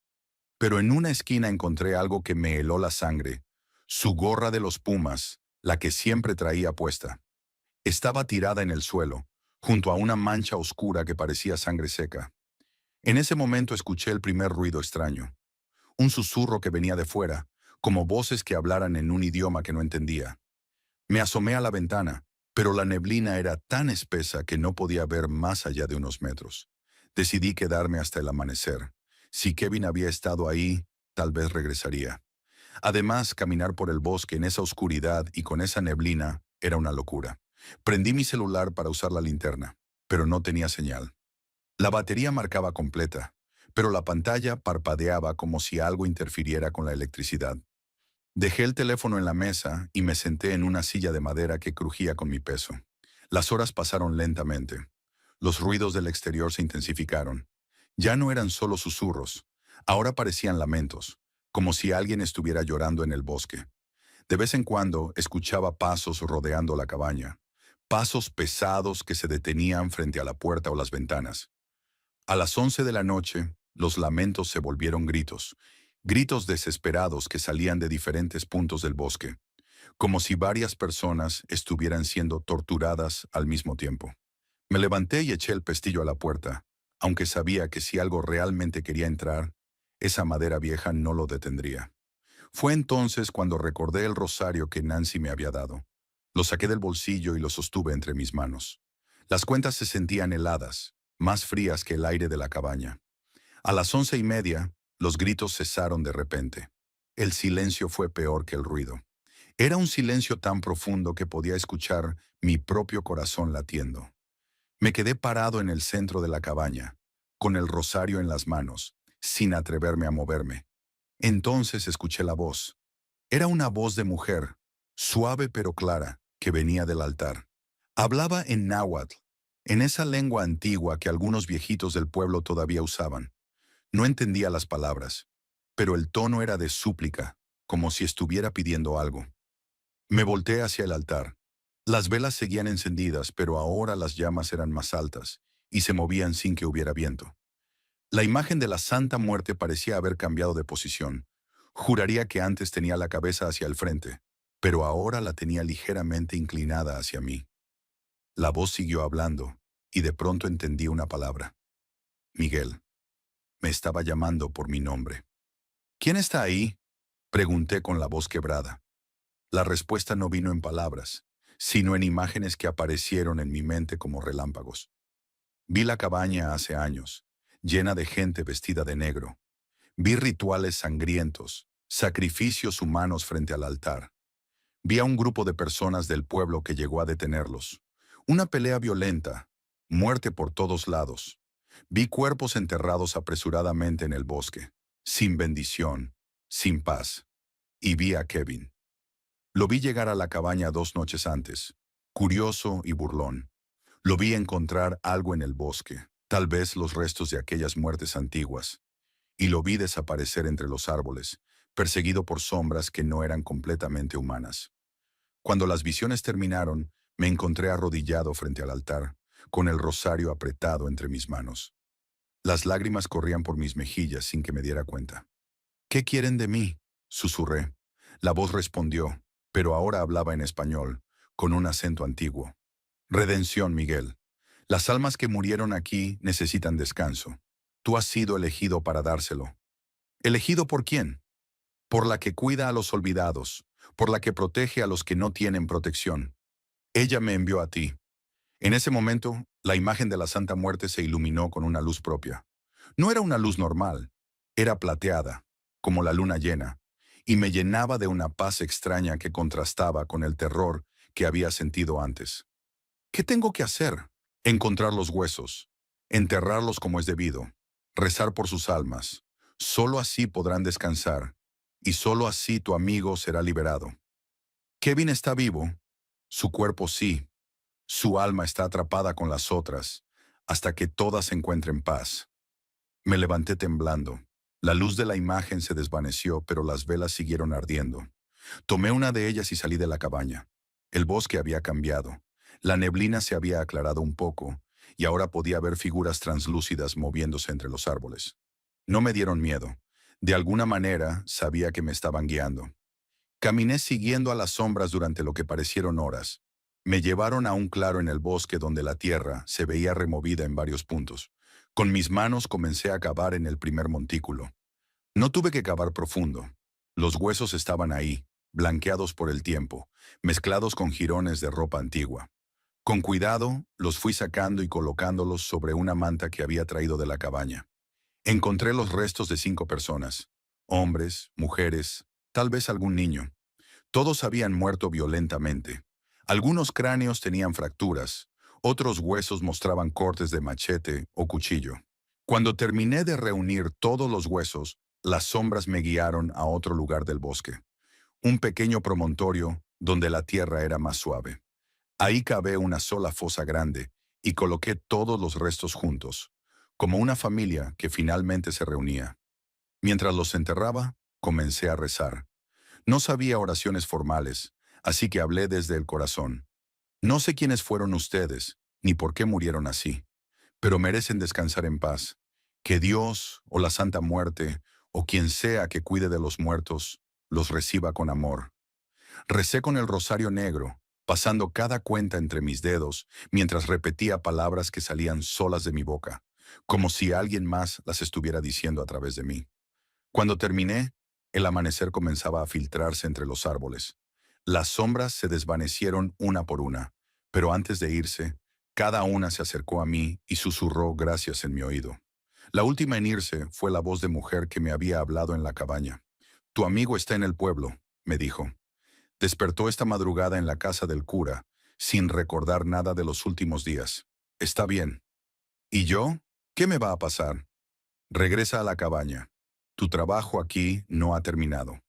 Pero en una esquina encontré algo que me heló la sangre, su gorra de los Pumas, la que siempre traía puesta. Estaba tirada en el suelo, junto a una mancha oscura que parecía sangre seca. En ese momento escuché el primer ruido extraño, un susurro que venía de fuera, como voces que hablaran en un idioma que no entendía. Me asomé a la ventana, pero la neblina era tan espesa que no podía ver más allá de unos metros. Decidí quedarme hasta el amanecer. Si Kevin había estado ahí, tal vez regresaría. Además, caminar por el bosque en esa oscuridad y con esa neblina era una locura. Prendí mi celular para usar la linterna, pero no tenía señal. La batería marcaba completa, pero la pantalla parpadeaba como si algo interfiriera con la electricidad. Dejé el teléfono en la mesa y me senté en una silla de madera que crujía con mi peso. Las horas pasaron lentamente. Los ruidos del exterior se intensificaron. Ya no eran solo susurros, ahora parecían lamentos, como si alguien estuviera llorando en el bosque. De vez en cuando escuchaba pasos rodeando la cabaña, pasos pesados que se detenían frente a la puerta o las ventanas. A las 11 de la noche, los lamentos se volvieron gritos, gritos desesperados que salían de diferentes puntos del bosque, como si varias personas estuvieran siendo torturadas al mismo tiempo. Me levanté y eché el pestillo a la puerta, aunque sabía que si algo realmente quería entrar, esa madera vieja no lo detendría. Fue entonces cuando recordé el rosario que Nancy me había dado. Lo saqué del bolsillo y lo sostuve entre mis manos. Las cuentas se sentían heladas, más frías que el aire de la cabaña. A las 11:30, los gritos cesaron de repente. El silencio fue peor que el ruido. Era un silencio tan profundo que podía escuchar mi propio corazón latiendo. Me quedé parado en el centro de la cabaña, con el rosario en las manos, sin atreverme a moverme. Entonces escuché la voz. Era una voz de mujer, suave pero clara, que venía del altar. Hablaba en náhuatl, en esa lengua antigua que algunos viejitos del pueblo todavía usaban. No entendía las palabras, pero el tono era de súplica, como si estuviera pidiendo algo. Me volteé hacia el altar. Las velas seguían encendidas, pero ahora las llamas eran más altas y se movían sin que hubiera viento. La imagen de la Santa Muerte parecía haber cambiado de posición. Juraría que antes tenía la cabeza hacia el frente, pero ahora la tenía ligeramente inclinada hacia mí. La voz siguió hablando, y de pronto entendí una palabra. Miguel. Me estaba llamando por mi nombre. ¿Quién está ahí?, pregunté con la voz quebrada. La respuesta no vino en palabras, sino en imágenes que aparecieron en mi mente como relámpagos. Vi la cabaña hace años, llena de gente vestida de negro. Vi rituales sangrientos, sacrificios humanos frente al altar. Vi a un grupo de personas del pueblo que llegó a detenerlos. Una pelea violenta, muerte por todos lados. Vi cuerpos enterrados apresuradamente en el bosque, sin bendición, sin paz. Y vi a Kevin. Lo vi llegar a la cabaña 2 noches antes, curioso y burlón. Lo vi encontrar algo en el bosque, tal vez los restos de aquellas muertes antiguas. Y lo vi desaparecer entre los árboles, perseguido por sombras que no eran completamente humanas. Cuando las visiones terminaron, me encontré arrodillado frente al altar, con el rosario apretado entre mis manos. Las lágrimas corrían por mis mejillas sin que me diera cuenta. ¿Qué quieren de mí?, susurré. La voz respondió, pero ahora hablaba en español, con un acento antiguo. Redención, Miguel. Las almas que murieron aquí necesitan descanso. Tú has sido elegido para dárselo. ¿Elegido por quién? Por la que cuida a los olvidados, por la que protege a los que no tienen protección. Ella me envió a ti. En ese momento, la imagen de la Santa Muerte se iluminó con una luz propia. No era una luz normal, era plateada, como la luna llena, y me llenaba de una paz extraña que contrastaba con el terror que había sentido antes. ¿Qué tengo que hacer? Encontrar los huesos, enterrarlos como es debido, rezar por sus almas. Solo así podrán descansar, y solo así tu amigo será liberado. Kevin está vivo, su cuerpo sí, su alma está atrapada con las otras, hasta que todas encuentren paz. Me levanté temblando. La luz de la imagen se desvaneció, pero las velas siguieron ardiendo. Tomé una de ellas y salí de la cabaña. El bosque había cambiado. La neblina se había aclarado un poco, y ahora podía ver figuras translúcidas moviéndose entre los árboles. No me dieron miedo. De alguna manera, sabía que me estaban guiando. Caminé siguiendo a las sombras durante lo que parecieron horas. Me llevaron a un claro en el bosque donde la tierra se veía removida en varios puntos. Con mis manos comencé a cavar en el primer montículo. No tuve que cavar profundo. Los huesos estaban ahí, blanqueados por el tiempo, mezclados con jirones de ropa antigua. Con cuidado, los fui sacando y colocándolos sobre una manta que había traído de la cabaña. Encontré los restos de 5 personas, hombres, mujeres, Tal vez algún niño. Todos habían muerto violentamente. Algunos cráneos tenían fracturas, otros huesos mostraban cortes de machete o cuchillo. Cuando terminé de reunir todos los huesos, las sombras me guiaron a otro lugar del bosque, un pequeño promontorio donde la tierra era más suave. Ahí cavé una sola fosa grande y coloqué todos los restos juntos, como una familia que finalmente se reunía. Mientras los enterraba, comencé a rezar. No sabía oraciones formales, así que hablé desde el corazón. No sé quiénes fueron ustedes, ni por qué murieron así, pero merecen descansar en paz. Que Dios, o la Santa Muerte, o quien sea que cuide de los muertos, los reciba con amor. Recé con el rosario negro, pasando cada cuenta entre mis dedos, mientras repetía palabras que salían solas de mi boca, como si alguien más las estuviera diciendo a través de mí. Cuando terminé, el amanecer comenzaba a filtrarse entre los árboles. Las sombras se desvanecieron una por una, pero antes de irse, cada una se acercó a mí y susurró gracias en mi oído. La última en irse fue la voz de mujer que me había hablado en la cabaña. Tu amigo está en el pueblo, me dijo. Despertó esta madrugada en la casa del cura, sin recordar nada de los últimos días. Está bien. ¿Y yo? ¿Qué me va a pasar? Regresa a la cabaña. Tu trabajo aquí no ha terminado.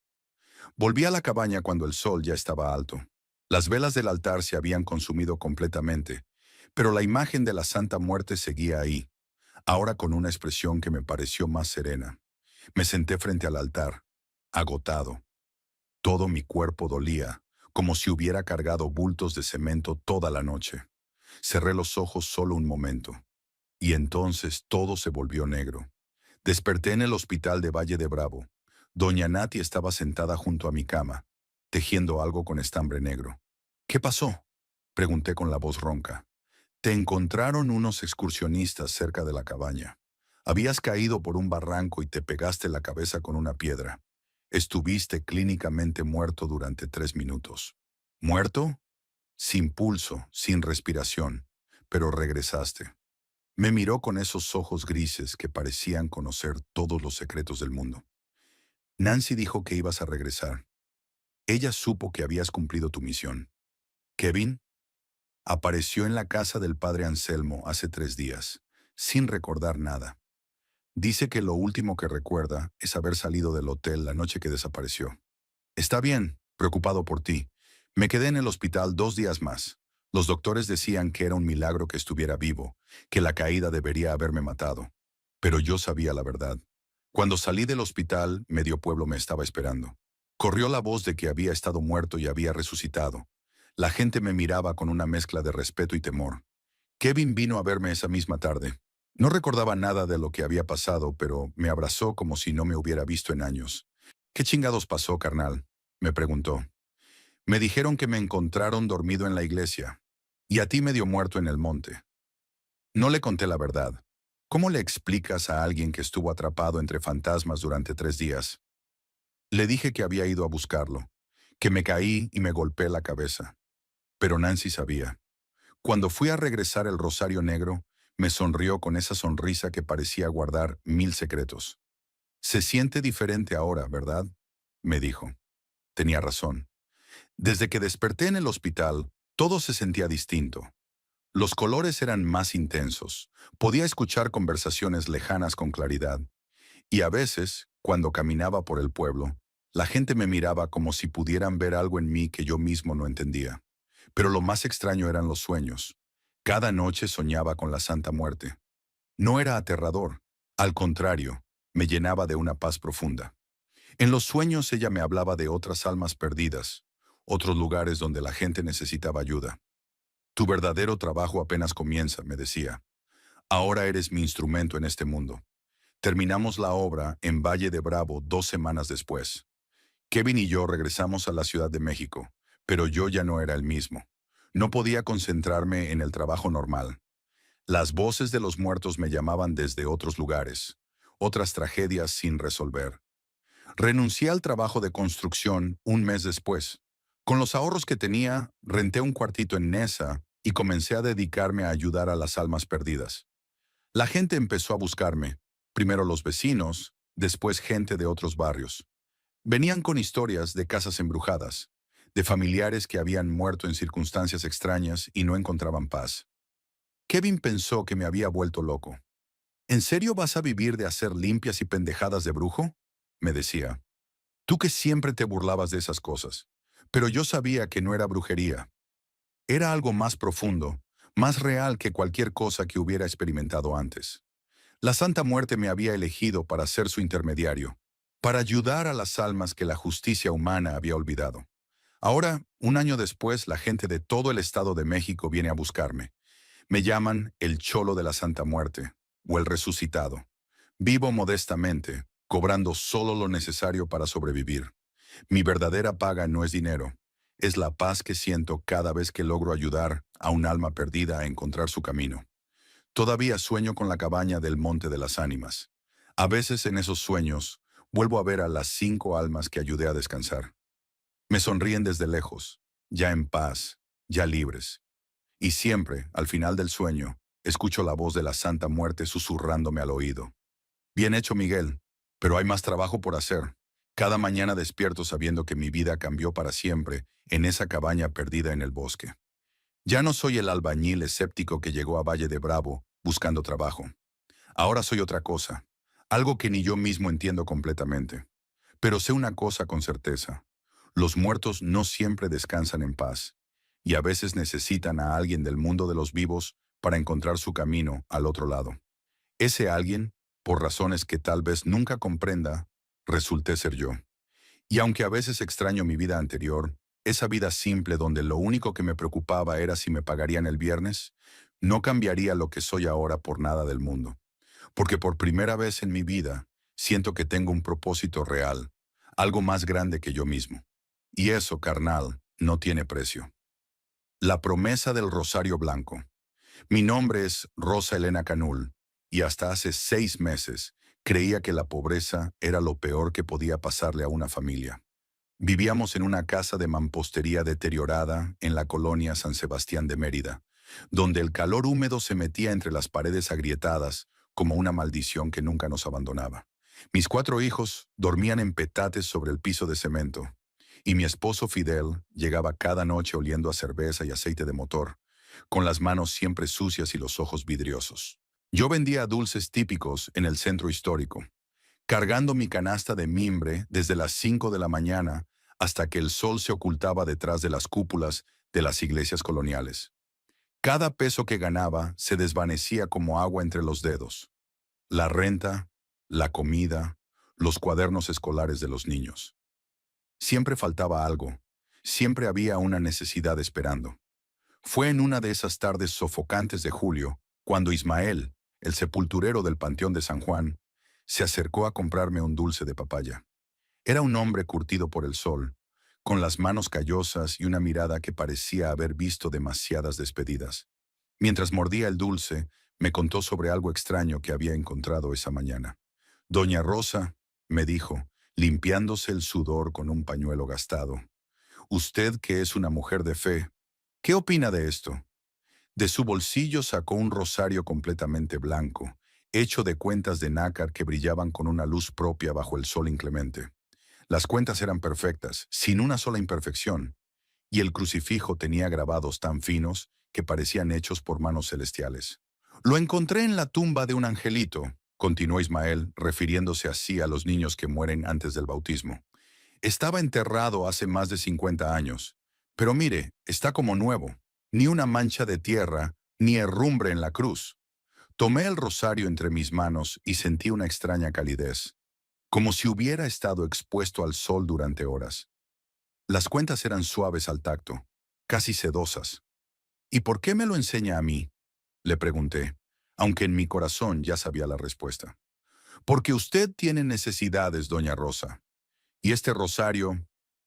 Volví a la cabaña cuando el sol ya estaba alto. Las velas del altar se habían consumido completamente, pero la imagen de la Santa Muerte seguía ahí, ahora con una expresión que me pareció más serena. Me senté frente al altar, agotado. Todo mi cuerpo dolía, como si hubiera cargado bultos de cemento toda la noche. Cerré los ojos solo un momento, y entonces todo se volvió negro. Desperté en el hospital de Valle de Bravo. Doña Nati estaba sentada junto a mi cama, tejiendo algo con estambre negro. ¿Qué pasó? Pregunté con la voz ronca. Te encontraron unos excursionistas cerca de la cabaña. Habías caído por un barranco y te pegaste la cabeza con una piedra. Estuviste clínicamente muerto durante 3 minutos. ¿Muerto? Sin pulso, sin respiración, pero regresaste. Me miró con esos ojos grises que parecían conocer todos los secretos del mundo. Nancy dijo que ibas a regresar. Ella supo que habías cumplido tu misión. Kevin apareció en la casa del padre Anselmo hace 3 días, sin recordar nada. Dice que lo último que recuerda es haber salido del hotel la noche que desapareció. Está bien, preocupado por ti. Me quedé en el hospital 2 días más. Los doctores decían que era un milagro que estuviera vivo, que la caída debería haberme matado. Pero yo sabía la verdad. Cuando salí del hospital, medio pueblo me estaba esperando. Corrió la voz de que había estado muerto y había resucitado. La gente me miraba con una mezcla de respeto y temor. Kevin vino a verme esa misma tarde. No recordaba nada de lo que había pasado, pero me abrazó como si no me hubiera visto en años. ¿Qué chingados pasó, carnal? Me preguntó. Me dijeron que me encontraron dormido en la iglesia y a ti medio muerto en el monte. No le conté la verdad. ¿Cómo le explicas a alguien que estuvo atrapado entre fantasmas durante 3 días? Le dije que había ido a buscarlo, que me caí y me golpeé la cabeza. Pero Nancy sabía. Cuando fui a regresar el rosario negro, me sonrió con esa sonrisa que parecía guardar 1000 secretos. Se siente diferente ahora, ¿verdad? Me dijo. Tenía razón. Desde que desperté en el hospital, todo se sentía distinto. Los colores eran más intensos. Podía escuchar conversaciones lejanas con claridad. Y a veces, cuando caminaba por el pueblo, la gente me miraba como si pudieran ver algo en mí que yo mismo no entendía. Pero lo más extraño eran los sueños. Cada noche soñaba con la Santa Muerte. No era aterrador. Al contrario, me llenaba de una paz profunda. En los sueños ella me hablaba de otras almas perdidas, otros lugares donde la gente necesitaba ayuda. Tu verdadero trabajo apenas comienza, me decía. Ahora eres mi instrumento en este mundo. Terminamos la obra en Valle de Bravo 2 semanas después. Kevin y yo regresamos a la Ciudad de México, pero yo ya no era el mismo. No podía concentrarme en el trabajo normal. Las voces de los muertos me llamaban desde otros lugares, otras tragedias sin resolver. Renuncié al trabajo de construcción un mes después. Con los ahorros que tenía, renté un cuartito en Nesa y comencé a dedicarme a ayudar a las almas perdidas. La gente empezó a buscarme, primero los vecinos, después gente de otros barrios. Venían con historias de casas embrujadas, de familiares que habían muerto en circunstancias extrañas y no encontraban paz. Kevin pensó que me había vuelto loco. ¿En serio vas a vivir de hacer limpias y pendejadas de brujo? Me decía. Tú que siempre te burlabas de esas cosas. Pero yo sabía que no era brujería. Era algo más profundo, más real que cualquier cosa que hubiera experimentado antes. La Santa Muerte me había elegido para ser su intermediario, para ayudar a las almas que la justicia humana había olvidado. Ahora, un año después, la gente de todo el Estado de México viene a buscarme. Me llaman el Cholo de la Santa Muerte, o el Resucitado. Vivo modestamente, cobrando solo lo necesario para sobrevivir. Mi verdadera paga no es dinero, es la paz que siento cada vez que logro ayudar a un alma perdida a encontrar su camino. Todavía sueño con la cabaña del Monte de las Ánimas. A veces en esos sueños vuelvo a ver a las 5 almas que ayudé a descansar. Me sonríen desde lejos, ya en paz, ya libres. Y siempre, al final del sueño, escucho la voz de la Santa Muerte susurrándome al oído. Bien hecho, Miguel, pero hay más trabajo por hacer. Cada mañana despierto sabiendo que mi vida cambió para siempre en esa cabaña perdida en el bosque. Ya no soy el albañil escéptico que llegó a Valle de Bravo buscando trabajo. Ahora soy otra cosa, algo que ni yo mismo entiendo completamente. Pero sé una cosa con certeza. Los muertos no siempre descansan en paz, y a veces necesitan a alguien del mundo de los vivos para encontrar su camino al otro lado. Ese alguien, por razones que tal vez nunca comprenda, resulté ser yo. Y aunque a veces extraño mi vida anterior, esa vida simple donde lo único que me preocupaba era si me pagarían el viernes, no cambiaría lo que soy ahora por nada del mundo. Porque por primera vez en mi vida siento que tengo un propósito real, algo más grande que yo mismo. Y eso, carnal, no tiene precio. La promesa del Rosario Blanco. Mi nombre es Rosa Elena Canul, y hasta hace 6 meses creía que la pobreza era lo peor que podía pasarle a una familia. Vivíamos en una casa de mampostería deteriorada en la colonia San Sebastián de Mérida, donde el calor húmedo se metía entre las paredes agrietadas como una maldición que nunca nos abandonaba. Mis 4 hijos dormían en petates sobre el piso de cemento, y mi esposo Fidel llegaba cada noche oliendo a cerveza y aceite de motor, con las manos siempre sucias y los ojos vidriosos. Yo vendía dulces típicos en el centro histórico, cargando mi canasta de mimbre desde las 5 de la mañana hasta que el sol se ocultaba detrás de las cúpulas de las iglesias coloniales. Cada peso que ganaba se desvanecía como agua entre los dedos. La renta, la comida, los cuadernos escolares de los niños. Siempre faltaba algo, siempre había una necesidad esperando. Fue en una de esas tardes sofocantes de julio, cuando Ismael, el sepulturero del Panteón de San Juan, se acercó a comprarme un dulce de papaya. Era un hombre curtido por el sol, con las manos callosas y una mirada que parecía haber visto demasiadas despedidas. Mientras mordía el dulce, me contó sobre algo extraño que había encontrado esa mañana. Doña Rosa, me dijo, limpiándose el sudor con un pañuelo gastado. Usted, que es una mujer de fe, ¿qué opina de esto? De su bolsillo sacó un rosario completamente blanco, hecho de cuentas de nácar que brillaban con una luz propia bajo el sol inclemente. Las cuentas eran perfectas, sin una sola imperfección, y el crucifijo tenía grabados tan finos que parecían hechos por manos celestiales. Lo encontré en la tumba de un angelito, continuó Ismael, refiriéndose así a los niños que mueren antes del bautismo. Estaba enterrado hace más de 50 años, pero mire, está como nuevo. Ni una mancha de tierra, ni herrumbre en la cruz. Tomé el rosario entre mis manos y sentí una extraña calidez, como si hubiera estado expuesto al sol durante horas. Las cuentas eran suaves al tacto, casi sedosas. ¿Y por qué me lo enseña a mí? Le pregunté, aunque en mi corazón ya sabía la respuesta. Porque usted tiene necesidades, doña Rosa. Y este rosario,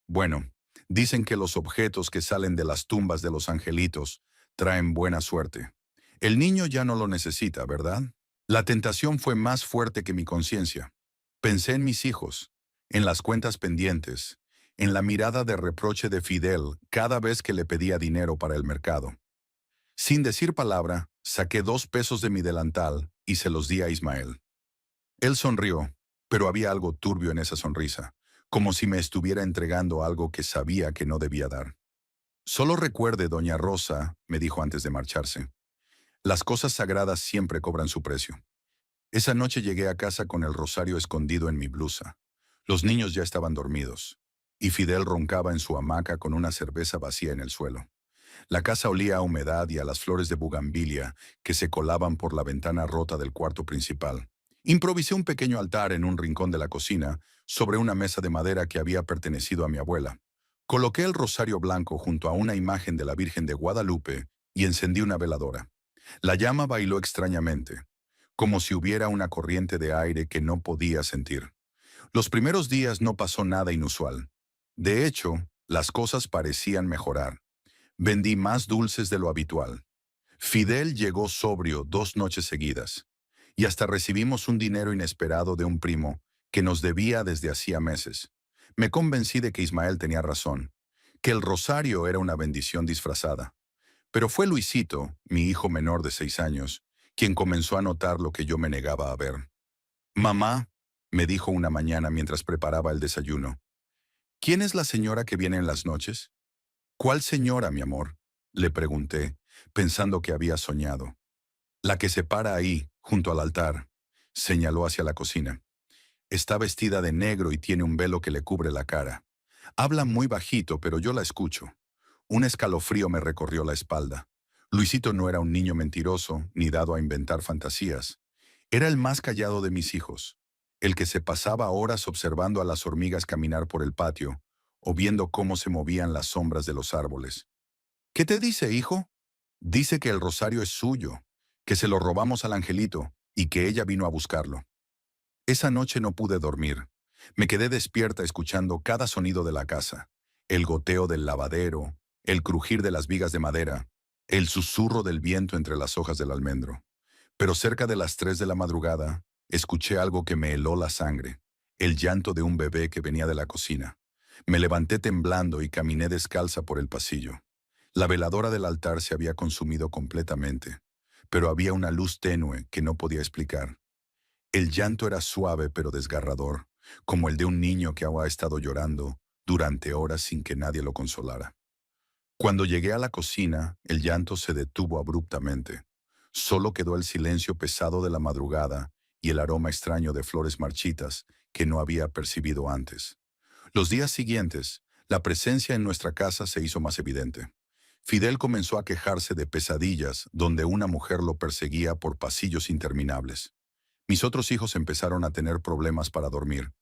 bueno, dicen que los objetos que salen de las tumbas de los angelitos traen buena suerte. El niño ya no lo necesita, ¿verdad? La tentación fue más fuerte que mi conciencia. Pensé en mis hijos, en las cuentas pendientes, en la mirada de reproche de Fidel cada vez que le pedía dinero para el mercado. Sin decir palabra, saqué 2 pesos de mi delantal y se los di a Ismael. Él sonrió, pero había algo turbio en esa sonrisa, como si me estuviera entregando algo que sabía que no debía dar. Solo recuerde, doña Rosa, me dijo antes de marcharse, las cosas sagradas siempre cobran su precio. Esa noche llegué a casa con el rosario escondido en mi blusa. Los niños ya estaban dormidos, y Fidel roncaba en su hamaca con una cerveza vacía en el suelo. La casa olía a humedad y a las flores de bugambilia que se colaban por la ventana rota del cuarto principal. Improvisé un pequeño altar en un rincón de la cocina, sobre una mesa de madera que había pertenecido a mi abuela. Coloqué el rosario blanco junto a una imagen de la Virgen de Guadalupe y encendí una veladora. La llama bailó extrañamente, como si hubiera una corriente de aire que no podía sentir. Los primeros días no pasó nada inusual. De hecho, las cosas parecían mejorar. Vendí más dulces de lo habitual. Fidel llegó sobrio 2 noches seguidas, y hasta recibimos un dinero inesperado de un primo que nos debía desde hacía meses. Me convencí de que Ismael tenía razón, que el rosario era una bendición disfrazada. Pero fue Luisito, mi hijo menor de 6 años, quien comenzó a notar lo que yo me negaba a ver. Mamá, me dijo una mañana mientras preparaba el desayuno, ¿quién es la señora que viene en las noches? ¿Cuál señora, mi amor? Le pregunté, pensando que había soñado. La que se para ahí, junto al altar, señaló hacia la cocina. Está vestida de negro y tiene un velo que le cubre la cara. Habla muy bajito, pero yo la escucho. Un escalofrío me recorrió la espalda. Luisito no era un niño mentiroso, ni dado a inventar fantasías. Era el más callado de mis hijos, el que se pasaba horas observando a las hormigas caminar por el patio, o viendo cómo se movían las sombras de los árboles. ¿Qué te dice, hijo? Dice que el rosario es suyo, que se lo robamos al angelito y que ella vino a buscarlo. Esa noche no pude dormir. Me quedé despierta escuchando cada sonido de la casa, el goteo del lavadero, el crujir de las vigas de madera, el susurro del viento entre las hojas del almendro. Pero cerca de las 3 de la madrugada, escuché algo que me heló la sangre, el llanto de un bebé que venía de la cocina. Me levanté temblando y caminé descalza por el pasillo. La veladora del altar se había consumido completamente, pero había una luz tenue que no podía explicar. El llanto era suave pero desgarrador, como el de un niño que ha estado llorando durante horas sin que nadie lo consolara. Cuando llegué a la cocina, el llanto se detuvo abruptamente. Solo quedó el silencio pesado de la madrugada y el aroma extraño de flores marchitas que no había percibido antes. Los días siguientes, la presencia en nuestra casa se hizo más evidente. Fidel comenzó a quejarse de pesadillas donde una mujer lo perseguía por pasillos interminables. Mis otros hijos empezaron a tener problemas para dormir,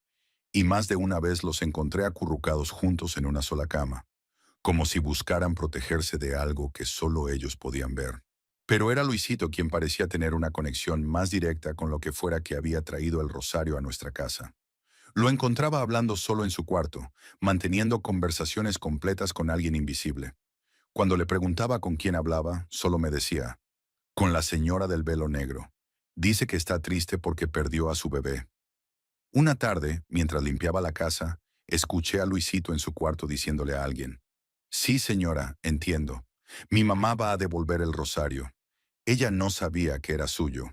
y más de una vez los encontré acurrucados juntos en una sola cama, como si buscaran protegerse de algo que solo ellos podían ver. Pero era Luisito quien parecía tener una conexión más directa con lo que fuera que había traído el rosario a nuestra casa. Lo encontraba hablando solo en su cuarto, manteniendo conversaciones completas con alguien invisible. Cuando le preguntaba con quién hablaba, solo me decía, con la señora del velo negro. Dice que está triste porque perdió a su bebé. Una tarde, mientras limpiaba la casa, escuché a Luisito en su cuarto diciéndole a alguien, sí, señora, entiendo. Mi mamá va a devolver el rosario. Ella no sabía que era suyo.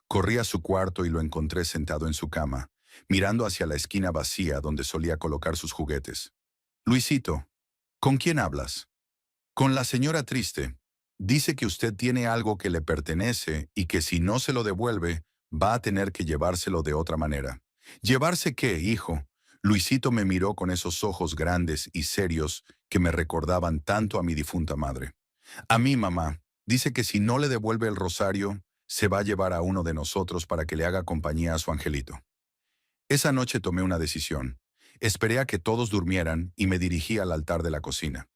Corrí a su cuarto y lo encontré sentado en su cama, mirando hacia la esquina vacía donde solía colocar sus juguetes. Luisito, ¿con quién hablas? Con la señora triste. Dice que usted tiene algo que le pertenece y que si no se lo devuelve, va a tener que llevárselo de otra manera. ¿Llevarse qué, hijo? Luisito me miró con esos ojos grandes y serios que me recordaban tanto a mi difunta madre. A mí, mamá. Dice que si no le devuelve el rosario, se va a llevar a uno de nosotros para que le haga compañía a su angelito. Esa noche tomé una decisión. Esperé a que todos durmieran y me dirigí al altar de la cocina.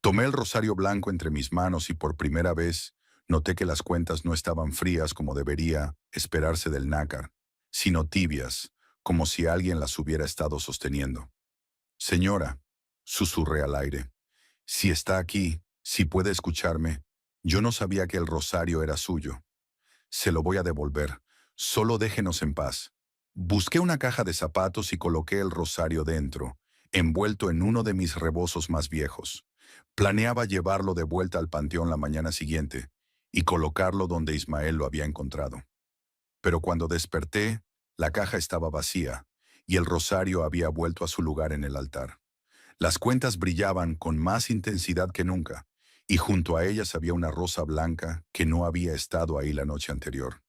Tomé el rosario blanco entre mis manos y por primera vez noté que las cuentas no estaban frías como debería esperarse del nácar, sino tibias, como si alguien las hubiera estado sosteniendo. Señora, susurré al aire, si está aquí, si puede escucharme, yo no sabía que el rosario era suyo. Se lo voy a devolver. Solo déjenos en paz. Busqué una caja de zapatos y coloqué el rosario dentro, envuelto en uno de mis rebozos más viejos. Planeaba llevarlo de vuelta al panteón la mañana siguiente y colocarlo donde Ismael lo había encontrado. Pero cuando desperté, la caja estaba vacía y el rosario había vuelto a su lugar en el altar. Las cuentas brillaban con más intensidad que nunca, y junto a ellas había una rosa blanca que no había estado ahí la noche anterior.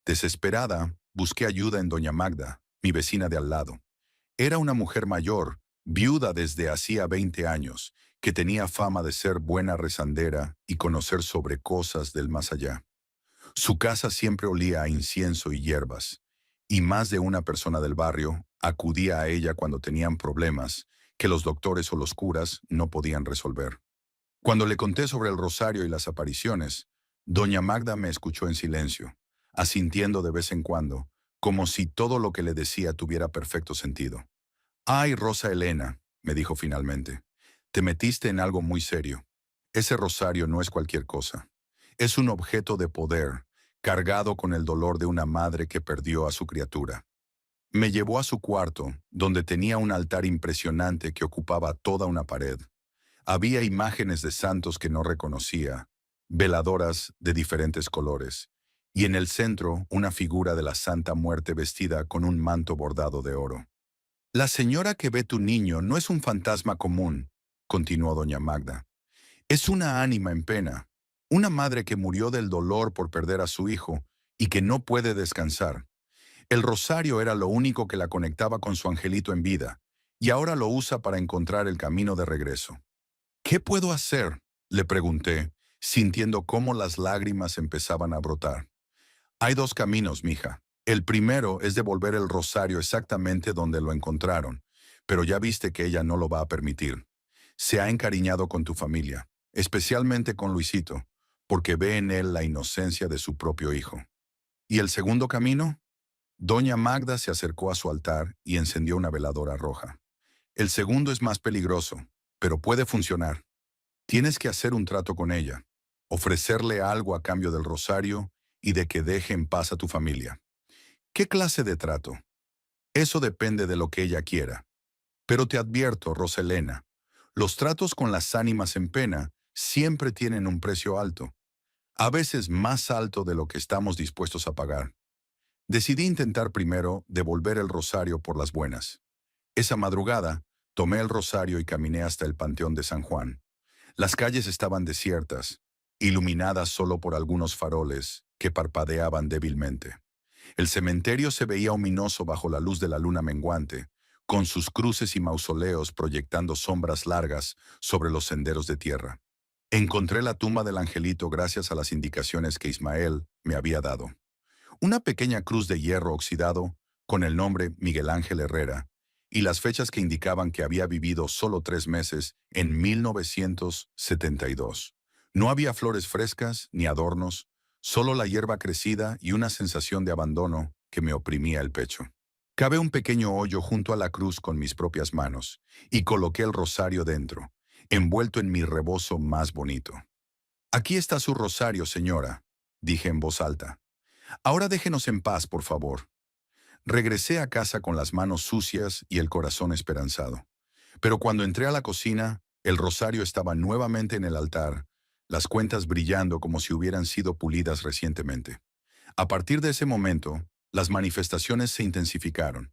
Desesperada, busqué ayuda en doña Magda, mi vecina de al lado. Era una mujer mayor, viuda desde hacía 20 años, que tenía fama de ser buena rezandera y conocer sobre cosas del más allá. Su casa siempre olía a incienso y hierbas, y más de una persona del barrio acudía a ella cuando tenían problemas que los doctores o los curas no podían resolver. Cuando le conté sobre el rosario y las apariciones, doña Magda me escuchó en silencio, asintiendo de vez en cuando, como si todo lo que le decía tuviera perfecto sentido. «Ay, Rosa Elena», me dijo finalmente, «te metiste en algo muy serio. Ese rosario no es cualquier cosa. Es un objeto de poder, cargado con el dolor de una madre que perdió a su criatura». Me llevó a su cuarto, donde tenía un altar impresionante que ocupaba toda una pared. Había imágenes de santos que no reconocía, veladoras de diferentes colores, y en el centro una figura de la Santa Muerte vestida con un manto bordado de oro. «La señora que ve tu niño no es un fantasma común», continuó doña Magda. «Es una ánima en pena, una madre que murió del dolor por perder a su hijo y que no puede descansar. El rosario era lo único que la conectaba con su angelito en vida, y ahora lo usa para encontrar el camino de regreso». «¿Qué puedo hacer?», le pregunté, sintiendo cómo las lágrimas empezaban a brotar. «Hay dos caminos, mija. El primero es devolver el rosario exactamente donde lo encontraron, pero ya viste que ella no lo va a permitir. Se ha encariñado con tu familia, especialmente con Luisito, porque ve en él la inocencia de su propio hijo. ¿Y el segundo camino?». Doña Magda se acercó a su altar y encendió una veladora roja. «El segundo es más peligroso, pero puede funcionar. Tienes que hacer un trato con ella, ofrecerle algo a cambio del rosario y de que deje en paz a tu familia». «¿Qué clase de trato?». «Eso depende de lo que ella quiera. Pero te advierto, Roselena, los tratos con las ánimas en pena siempre tienen un precio alto, a veces más alto de lo que estamos dispuestos a pagar. Decidí intentar primero devolver el rosario por las buenas. Esa madrugada, tomé el rosario y caminé hasta el Panteón de San Juan. Las calles estaban desiertas, iluminadas solo por algunos faroles que parpadeaban débilmente. El cementerio se veía ominoso bajo la luz de la luna menguante, con sus cruces y mausoleos proyectando sombras largas sobre los senderos de tierra. Encontré la tumba del angelito gracias a las indicaciones que Ismael me había dado. Una pequeña cruz de hierro oxidado con el nombre Miguel Ángel Herrera y las fechas que indicaban que había vivido solo 3 meses en 1972. No había flores frescas ni adornos, solo la hierba crecida y una sensación de abandono que me oprimía el pecho. Cavé un pequeño hoyo junto a la cruz con mis propias manos y coloqué el rosario dentro, envuelto en mi rebozo más bonito. «Aquí está su rosario, señora», dije en voz alta. «Ahora déjenos en paz, por favor». Regresé a casa con las manos sucias y el corazón esperanzado. Pero cuando entré a la cocina, el rosario estaba nuevamente en el altar, las cuentas brillando como si hubieran sido pulidas recientemente. A partir de ese momento, las manifestaciones se intensificaron.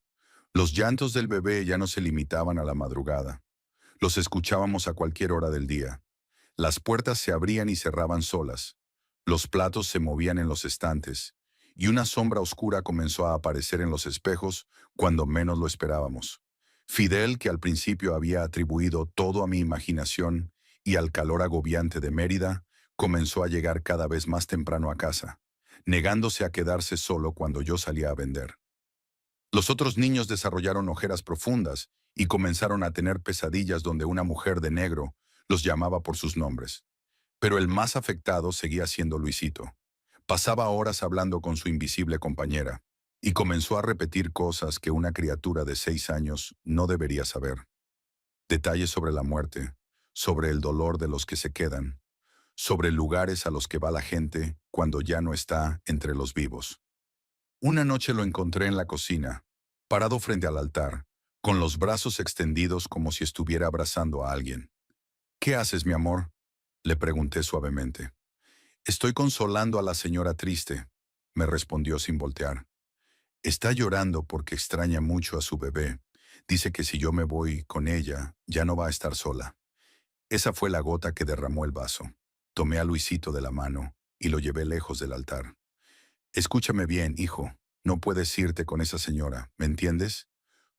Los llantos del bebé ya no se limitaban a la madrugada. Los escuchábamos a cualquier hora del día. Las puertas se abrían y cerraban solas. Los platos se movían en los estantes, y una sombra oscura comenzó a aparecer en los espejos cuando menos lo esperábamos. Fidel, que al principio había atribuido todo a mi imaginación y al calor agobiante de Mérida, comenzó a llegar cada vez más temprano a casa, negándose a quedarse solo cuando yo salía a vender. Los otros niños desarrollaron ojeras profundas y comenzaron a tener pesadillas donde una mujer de negro los llamaba por sus nombres. Pero el más afectado seguía siendo Luisito. Pasaba horas hablando con su invisible compañera y comenzó a repetir cosas que una criatura de 6 años no debería saber. Detalles sobre la muerte, sobre el dolor de los que se quedan, sobre lugares a los que va la gente cuando ya no está entre los vivos. Una noche lo encontré en la cocina, parado frente al altar, con los brazos extendidos como si estuviera abrazando a alguien. «¿Qué haces, mi amor?», le pregunté suavemente. «Estoy consolando a la señora triste», me respondió sin voltear. Está llorando porque extraña mucho a su bebé. Dice que si yo me voy con ella, ya no va a estar sola. Esa fue la gota que derramó el vaso. Tomé a Luisito de la mano y lo llevé lejos del altar. Escúchame bien, hijo. No puedes irte con esa señora, ¿me entiendes?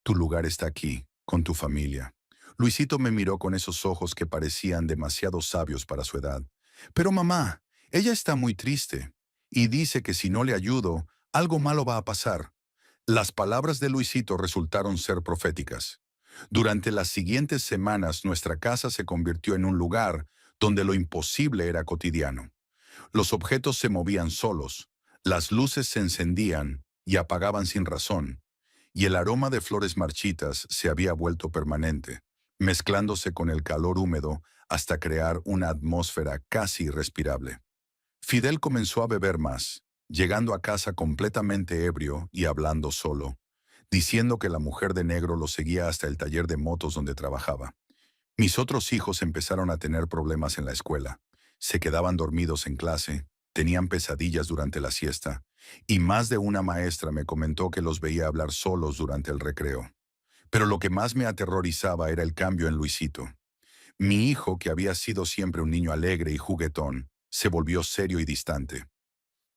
Tu lugar está aquí, con tu familia. Luisito me miró con esos ojos que parecían demasiado sabios para su edad. Pero mamá, ella está muy triste y dice que si no le ayudo, algo malo va a pasar. Las palabras de Luisito resultaron ser proféticas. Durante las siguientes semanas nuestra casa se convirtió en un lugar donde lo imposible era cotidiano. Los objetos se movían solos, las luces se encendían y apagaban sin razón, y el aroma de flores marchitas se había vuelto permanente, mezclándose con el calor húmedo hasta crear una atmósfera casi irrespirable. Fidel comenzó a beber más, llegando a casa completamente ebrio y hablando solo, diciendo que la mujer de negro lo seguía hasta el taller de motos donde trabajaba. Mis otros hijos empezaron a tener problemas en la escuela. Se quedaban dormidos en clase, tenían pesadillas durante la siesta, y más de una maestra me comentó que los veía hablar solos durante el recreo. Pero lo que más me aterrorizaba era el cambio en Luisito. Mi hijo, que había sido siempre un niño alegre y juguetón, se volvió serio y distante.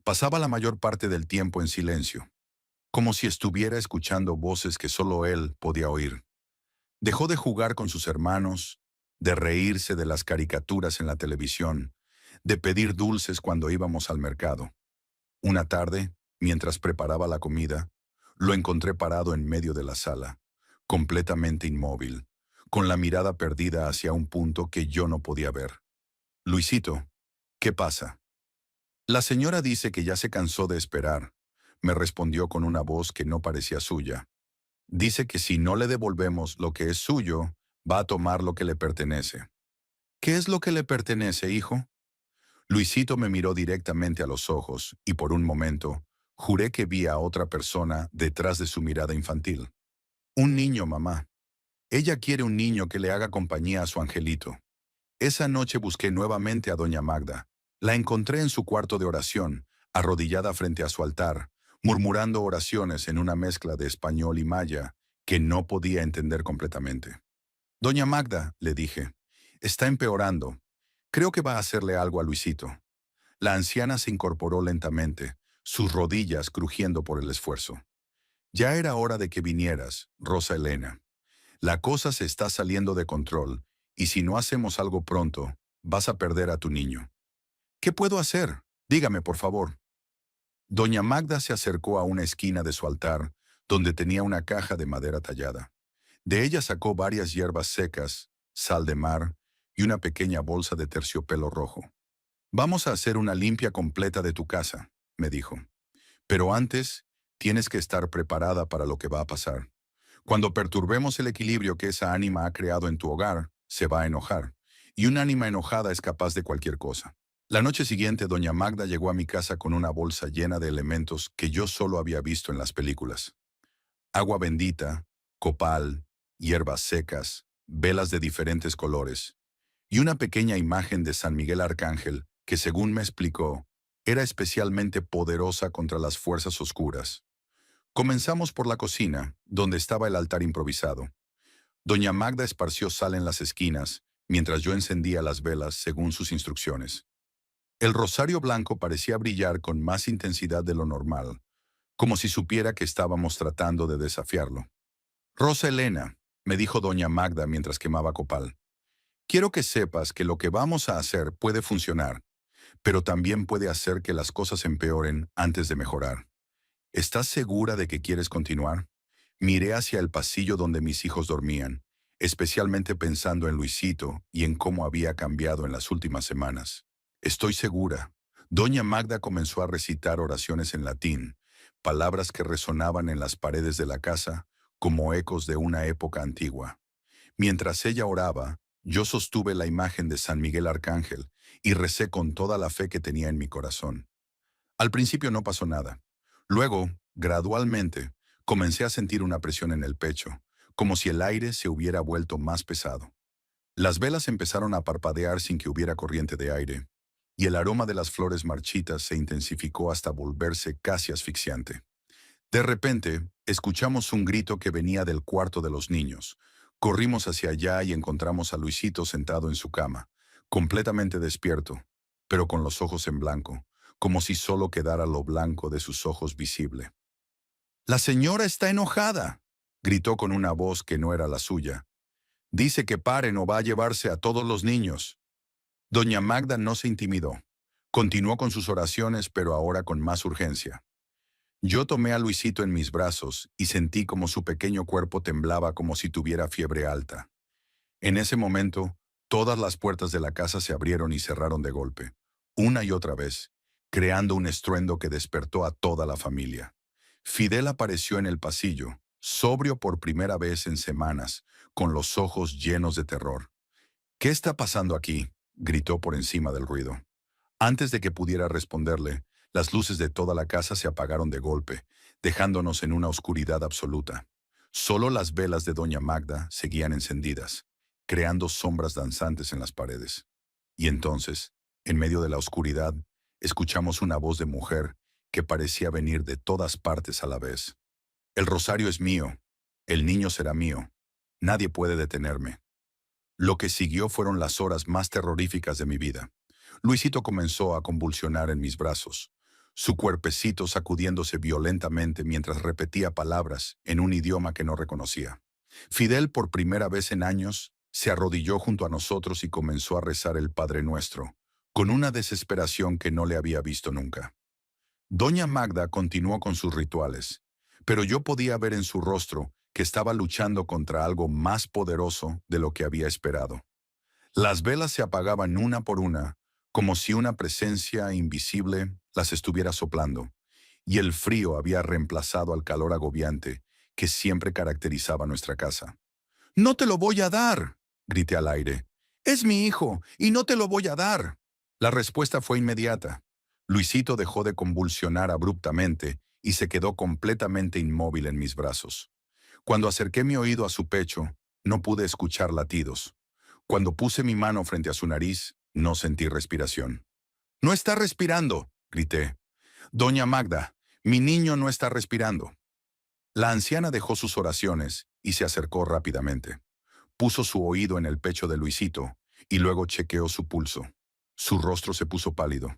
Pasaba la mayor parte del tiempo en silencio, como si estuviera escuchando voces que solo él podía oír. Dejó de jugar con sus hermanos, de reírse de las caricaturas en la televisión, de pedir dulces cuando íbamos al mercado. Una tarde, mientras preparaba la comida, lo encontré parado en medio de la sala, completamente inmóvil, con la mirada perdida hacia un punto que yo no podía ver. Luisito, ¿qué pasa? La señora dice que ya se cansó de esperar, me respondió con una voz que no parecía suya. Dice que si no le devolvemos lo que es suyo, va a tomar lo que le pertenece. ¿Qué es lo que le pertenece, hijo? Luisito me miró directamente a los ojos y por un momento juré que vi a otra persona detrás de su mirada infantil. Un niño, mamá. Ella quiere un niño que le haga compañía a su angelito. Esa noche busqué nuevamente a doña Magda. La encontré en su cuarto de oración, arrodillada frente a su altar, murmurando oraciones en una mezcla de español y maya que no podía entender completamente. Doña Magda, le dije, está empeorando. Creo que va a hacerle algo a Luisito. La anciana se incorporó lentamente, sus rodillas crujiendo por el esfuerzo. Ya era hora de que vinieras, Rosa Elena. La cosa se está saliendo de control, y si no hacemos algo pronto, vas a perder a tu niño. ¿Qué puedo hacer? Dígame, por favor. Doña Magda se acercó a una esquina de su altar, donde tenía una caja de madera tallada. De ella sacó varias hierbas secas, sal de mar y una pequeña bolsa de terciopelo rojo. Vamos a hacer una limpia completa de tu casa, me dijo. Pero antes, tienes que estar preparada para lo que va a pasar. Cuando perturbemos el equilibrio que esa ánima ha creado en tu hogar, se va a enojar. Y una ánima enojada es capaz de cualquier cosa. La noche siguiente, doña Magda llegó a mi casa con una bolsa llena de elementos que yo solo había visto en las películas. Agua bendita, copal, hierbas secas, velas de diferentes colores, y una pequeña imagen de San Miguel Arcángel que, según me explicó, era especialmente poderosa contra las fuerzas oscuras. Comenzamos por la cocina, donde estaba el altar improvisado. Doña Magda esparció sal en las esquinas, mientras yo encendía las velas según sus instrucciones. El rosario blanco parecía brillar con más intensidad de lo normal, como si supiera que estábamos tratando de desafiarlo. Rosa Elena, me dijo doña Magda mientras quemaba copal, quiero que sepas que lo que vamos a hacer puede funcionar, pero también puede hacer que las cosas empeoren antes de mejorar. ¿Estás segura de que quieres continuar? Miré hacia el pasillo donde mis hijos dormían, especialmente pensando en Luisito y en cómo había cambiado en las últimas semanas. Estoy segura. Doña Magda comenzó a recitar oraciones en latín, palabras que resonaban en las paredes de la casa como ecos de una época antigua. Mientras ella oraba, yo sostuve la imagen de San Miguel Arcángel y recé con toda la fe que tenía en mi corazón. Al principio no pasó nada. Luego, gradualmente, comencé a sentir una presión en el pecho, como si el aire se hubiera vuelto más pesado. Las velas empezaron a parpadear sin que hubiera corriente de aire, y el aroma de las flores marchitas se intensificó hasta volverse casi asfixiante. De repente, escuchamos un grito que venía del cuarto de los niños. Corrimos hacia allá y encontramos a Luisito sentado en su cama, completamente despierto, pero con los ojos en blanco, como si solo quedara lo blanco de sus ojos visible. «La señora está enojada», gritó con una voz que no era la suya. «Dice que paren o va a llevarse a todos los niños». Doña Magda no se intimidó. Continuó con sus oraciones, pero ahora con más urgencia. Yo tomé a Luisito en mis brazos y sentí como su pequeño cuerpo temblaba como si tuviera fiebre alta. En ese momento, todas las puertas de la casa se abrieron y cerraron de golpe, una y otra vez, creando un estruendo que despertó a toda la familia. Fidel apareció en el pasillo, sobrio por primera vez en semanas, con los ojos llenos de terror. «¿Qué está pasando aquí?», gritó por encima del ruido. Antes de que pudiera responderle, las luces de toda la casa se apagaron de golpe, dejándonos en una oscuridad absoluta. Solo las velas de doña Magda seguían encendidas, creando sombras danzantes en las paredes. Y entonces, en medio de la oscuridad, escuchamos una voz de mujer que parecía venir de todas partes a la vez. «El rosario es mío. El niño será mío. Nadie puede detenerme». Lo que siguió fueron las horas más terroríficas de mi vida. Luisito comenzó a convulsionar en mis brazos, su cuerpecito sacudiéndose violentamente mientras repetía palabras en un idioma que no reconocía. Fidel, por primera vez en años, se arrodilló junto a nosotros y comenzó a rezar el Padre Nuestro, con una desesperación que no le había visto nunca. Doña Magda continuó con sus rituales, pero yo podía ver en su rostro que estaba luchando contra algo más poderoso de lo que había esperado. Las velas se apagaban una por una, como si una presencia invisible las estuviera soplando, y el frío había reemplazado al calor agobiante que siempre caracterizaba nuestra casa. «No te lo voy a dar», grité al aire. «Es mi hijo, y no te lo voy a dar». La respuesta fue inmediata. Luisito dejó de convulsionar abruptamente y se quedó completamente inmóvil en mis brazos. Cuando acerqué mi oído a su pecho, no pude escuchar latidos. Cuando puse mi mano frente a su nariz, no sentí respiración. «No está respirando», grité. «Doña Magda, mi niño no está respirando». La anciana dejó sus oraciones y se acercó rápidamente. Puso su oído en el pecho de Luisito y luego chequeó su pulso. Su rostro se puso pálido.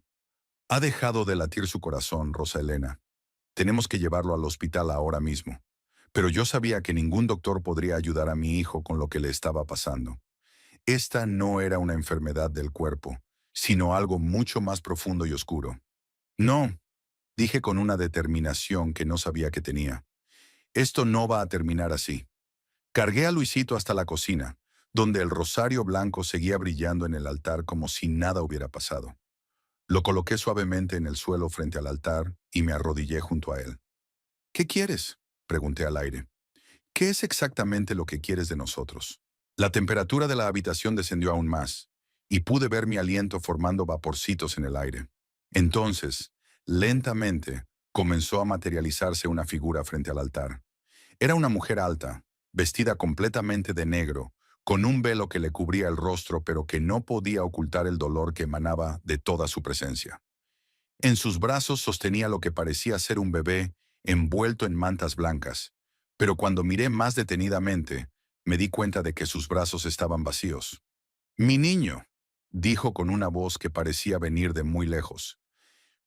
«Ha dejado de latir su corazón, Rosa Elena. Tenemos que llevarlo al hospital ahora mismo». Pero yo sabía que ningún doctor podría ayudar a mi hijo con lo que le estaba pasando. Esta no era una enfermedad del cuerpo, sino algo mucho más profundo y oscuro. «No», dije con una determinación que no sabía que tenía. «Esto no va a terminar así». Cargué a Luisito hasta la cocina, donde el rosario blanco seguía brillando en el altar como si nada hubiera pasado. Lo coloqué suavemente en el suelo frente al altar y me arrodillé junto a él. «¿Qué quieres?», pregunté al aire. «¿Qué es exactamente lo que quieres de nosotros?». La temperatura de la habitación descendió aún más, y pude ver mi aliento formando vaporcitos en el aire. Entonces, lentamente, comenzó a materializarse una figura frente al altar. Era una mujer alta, vestida completamente de negro, con un velo que le cubría el rostro pero que no podía ocultar el dolor que emanaba de toda su presencia. En sus brazos sostenía lo que parecía ser un bebé envuelto en mantas blancas, pero cuando miré más detenidamente, me di cuenta de que sus brazos estaban vacíos. «Mi niño», dijo con una voz que parecía venir de muy lejos.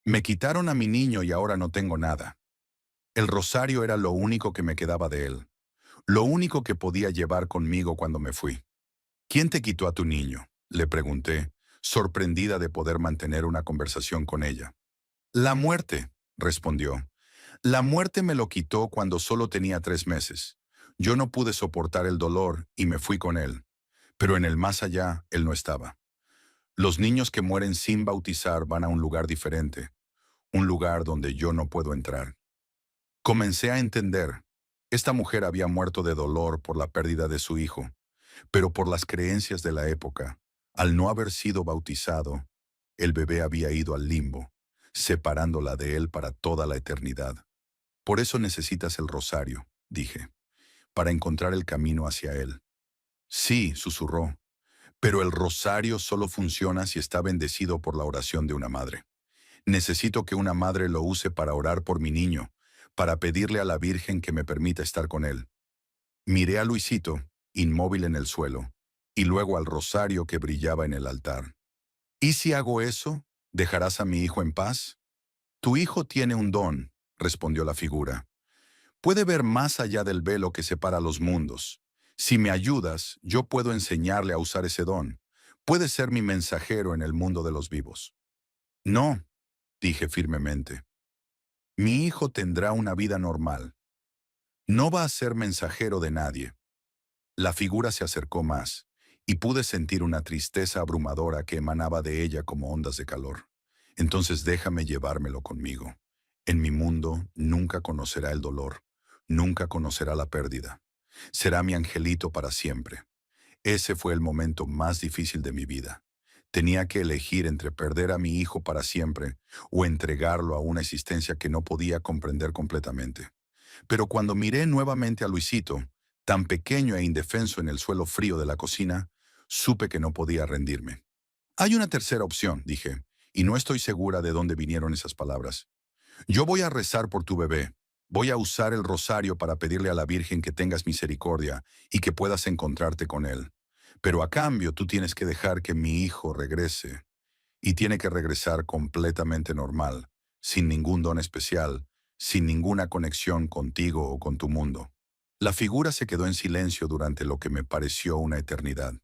«Me quitaron a mi niño y ahora no tengo nada». El rosario era lo único que me quedaba de él, lo único que podía llevar conmigo cuando me fui. «¿Quién te quitó a tu niño?», le pregunté, sorprendida de poder mantener una conversación con ella. «La muerte», respondió. «La muerte me lo quitó cuando solo tenía 3 meses. Yo no pude soportar el dolor y me fui con él. Pero en el más allá, él no estaba. Los niños que mueren sin bautizar van a un lugar diferente, un lugar donde yo no puedo entrar». Comencé a entender. Esta mujer había muerto de dolor por la pérdida de su hijo, pero por las creencias de la época, al no haber sido bautizado, el bebé había ido al limbo, separándola de él para toda la eternidad. «Por eso necesitas el rosario», dije, «para encontrar el camino hacia él». «Sí», susurró, «pero el rosario solo funciona si está bendecido por la oración de una madre. Necesito que una madre lo use para orar por mi niño, para pedirle a la Virgen que me permita estar con él. Miré a Luisito, inmóvil en el suelo, y luego al rosario que brillaba en el altar. ¿Y si hago eso, dejarás a mi hijo en paz? Tu hijo tiene un don, respondió la figura. Puede ver más allá del velo que separa los mundos. Si me ayudas, yo puedo enseñarle a usar ese don. Puede ser mi mensajero en el mundo de los vivos. No, dije firmemente. Mi hijo tendrá una vida normal. No va a ser mensajero de nadie. La figura se acercó más, y pude sentir una tristeza abrumadora que emanaba de ella como ondas de calor. Entonces déjame llevármelo conmigo. En mi mundo nunca conocerá el dolor, nunca conocerá la pérdida. Será mi angelito para siempre. Ese fue el momento más difícil de mi vida. Tenía que elegir entre perder a mi hijo para siempre o entregarlo a una existencia que no podía comprender completamente. Pero cuando miré nuevamente a Luisito, tan pequeño e indefenso en el suelo frío de la cocina, supe que no podía rendirme. Hay una tercera opción, dije, y no estoy segura de dónde vinieron esas palabras. Yo voy a rezar por tu bebé. Voy a usar el rosario para pedirle a la Virgen que tengas misericordia y que puedas encontrarte con él. Pero a cambio tú tienes que dejar que mi hijo regrese. Y tiene que regresar completamente normal, sin ningún don especial, sin ninguna conexión contigo o con tu mundo. La figura se quedó en silencio durante lo que me pareció una eternidad.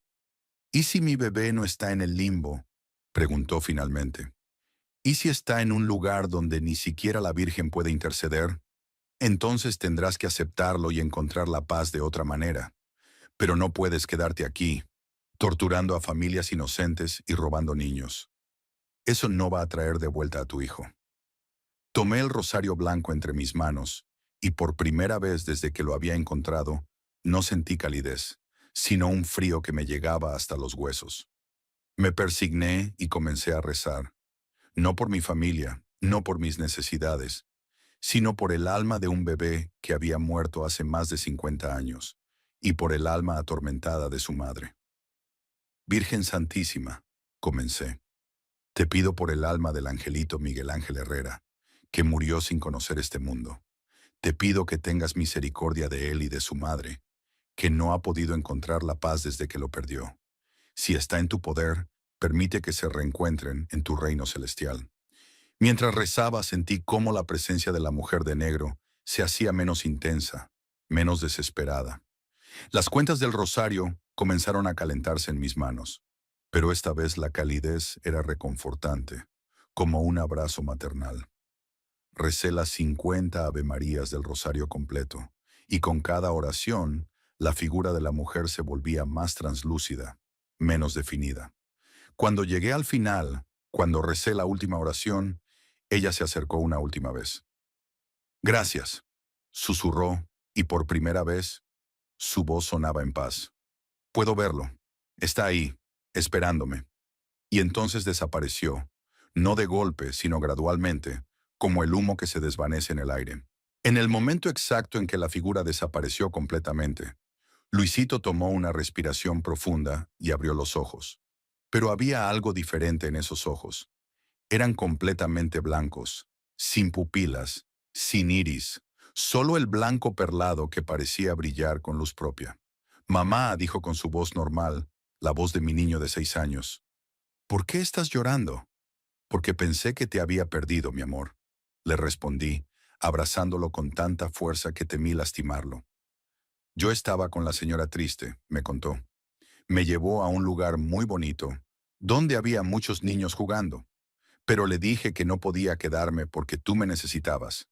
¿Y si mi bebé no está en el limbo?, preguntó finalmente. ¿Y si está en un lugar donde ni siquiera la Virgen puede interceder? Entonces tendrás que aceptarlo y encontrar la paz de otra manera. Pero no puedes quedarte aquí, torturando a familias inocentes y robando niños. Eso no va a traer de vuelta a tu hijo. Tomé el rosario blanco entre mis manos, y por primera vez desde que lo había encontrado, no sentí calidez, sino un frío que me llegaba hasta los huesos. Me persigné y comencé a rezar, no por mi familia, no por mis necesidades, sino por el alma de un bebé que había muerto hace más de 50 años, y por el alma atormentada de su madre. Virgen Santísima, comencé, te pido por el alma del angelito Miguel Ángel Herrera, que murió sin conocer este mundo. Te pido que tengas misericordia de él y de su madre, que no ha podido encontrar la paz desde que lo perdió. Si está en tu poder, permite que se reencuentren en tu reino celestial. Mientras rezaba, sentí cómo la presencia de la mujer de negro se hacía menos intensa, menos desesperada. Las cuentas del rosario comenzaron a calentarse en mis manos, pero esta vez la calidez era reconfortante, como un abrazo maternal. Recé las 50 avemarías del rosario completo, y con cada oración, la figura de la mujer se volvía más translúcida, menos definida. Cuando llegué al final, cuando recé la última oración, ella se acercó una última vez. Gracias, susurró, y por primera vez, su voz sonaba en paz. Puedo verlo. Está ahí, esperándome. Y entonces desapareció, no de golpe, sino gradualmente, como el humo que se desvanece en el aire. En el momento exacto en que la figura desapareció completamente, Luisito tomó una respiración profunda y abrió los ojos. Pero había algo diferente en esos ojos. Eran completamente blancos, sin pupilas, sin iris, solo el blanco perlado que parecía brillar con luz propia. Mamá, dijo con su voz normal, la voz de mi niño de 6 años. ¿Por qué estás llorando? Porque pensé que te había perdido, mi amor. Le respondí, abrazándolo con tanta fuerza que temí lastimarlo. Yo estaba con la señora triste, me contó. Me llevó a un lugar muy bonito, donde había muchos niños jugando. Pero le dije que no podía quedarme porque tú me necesitabas.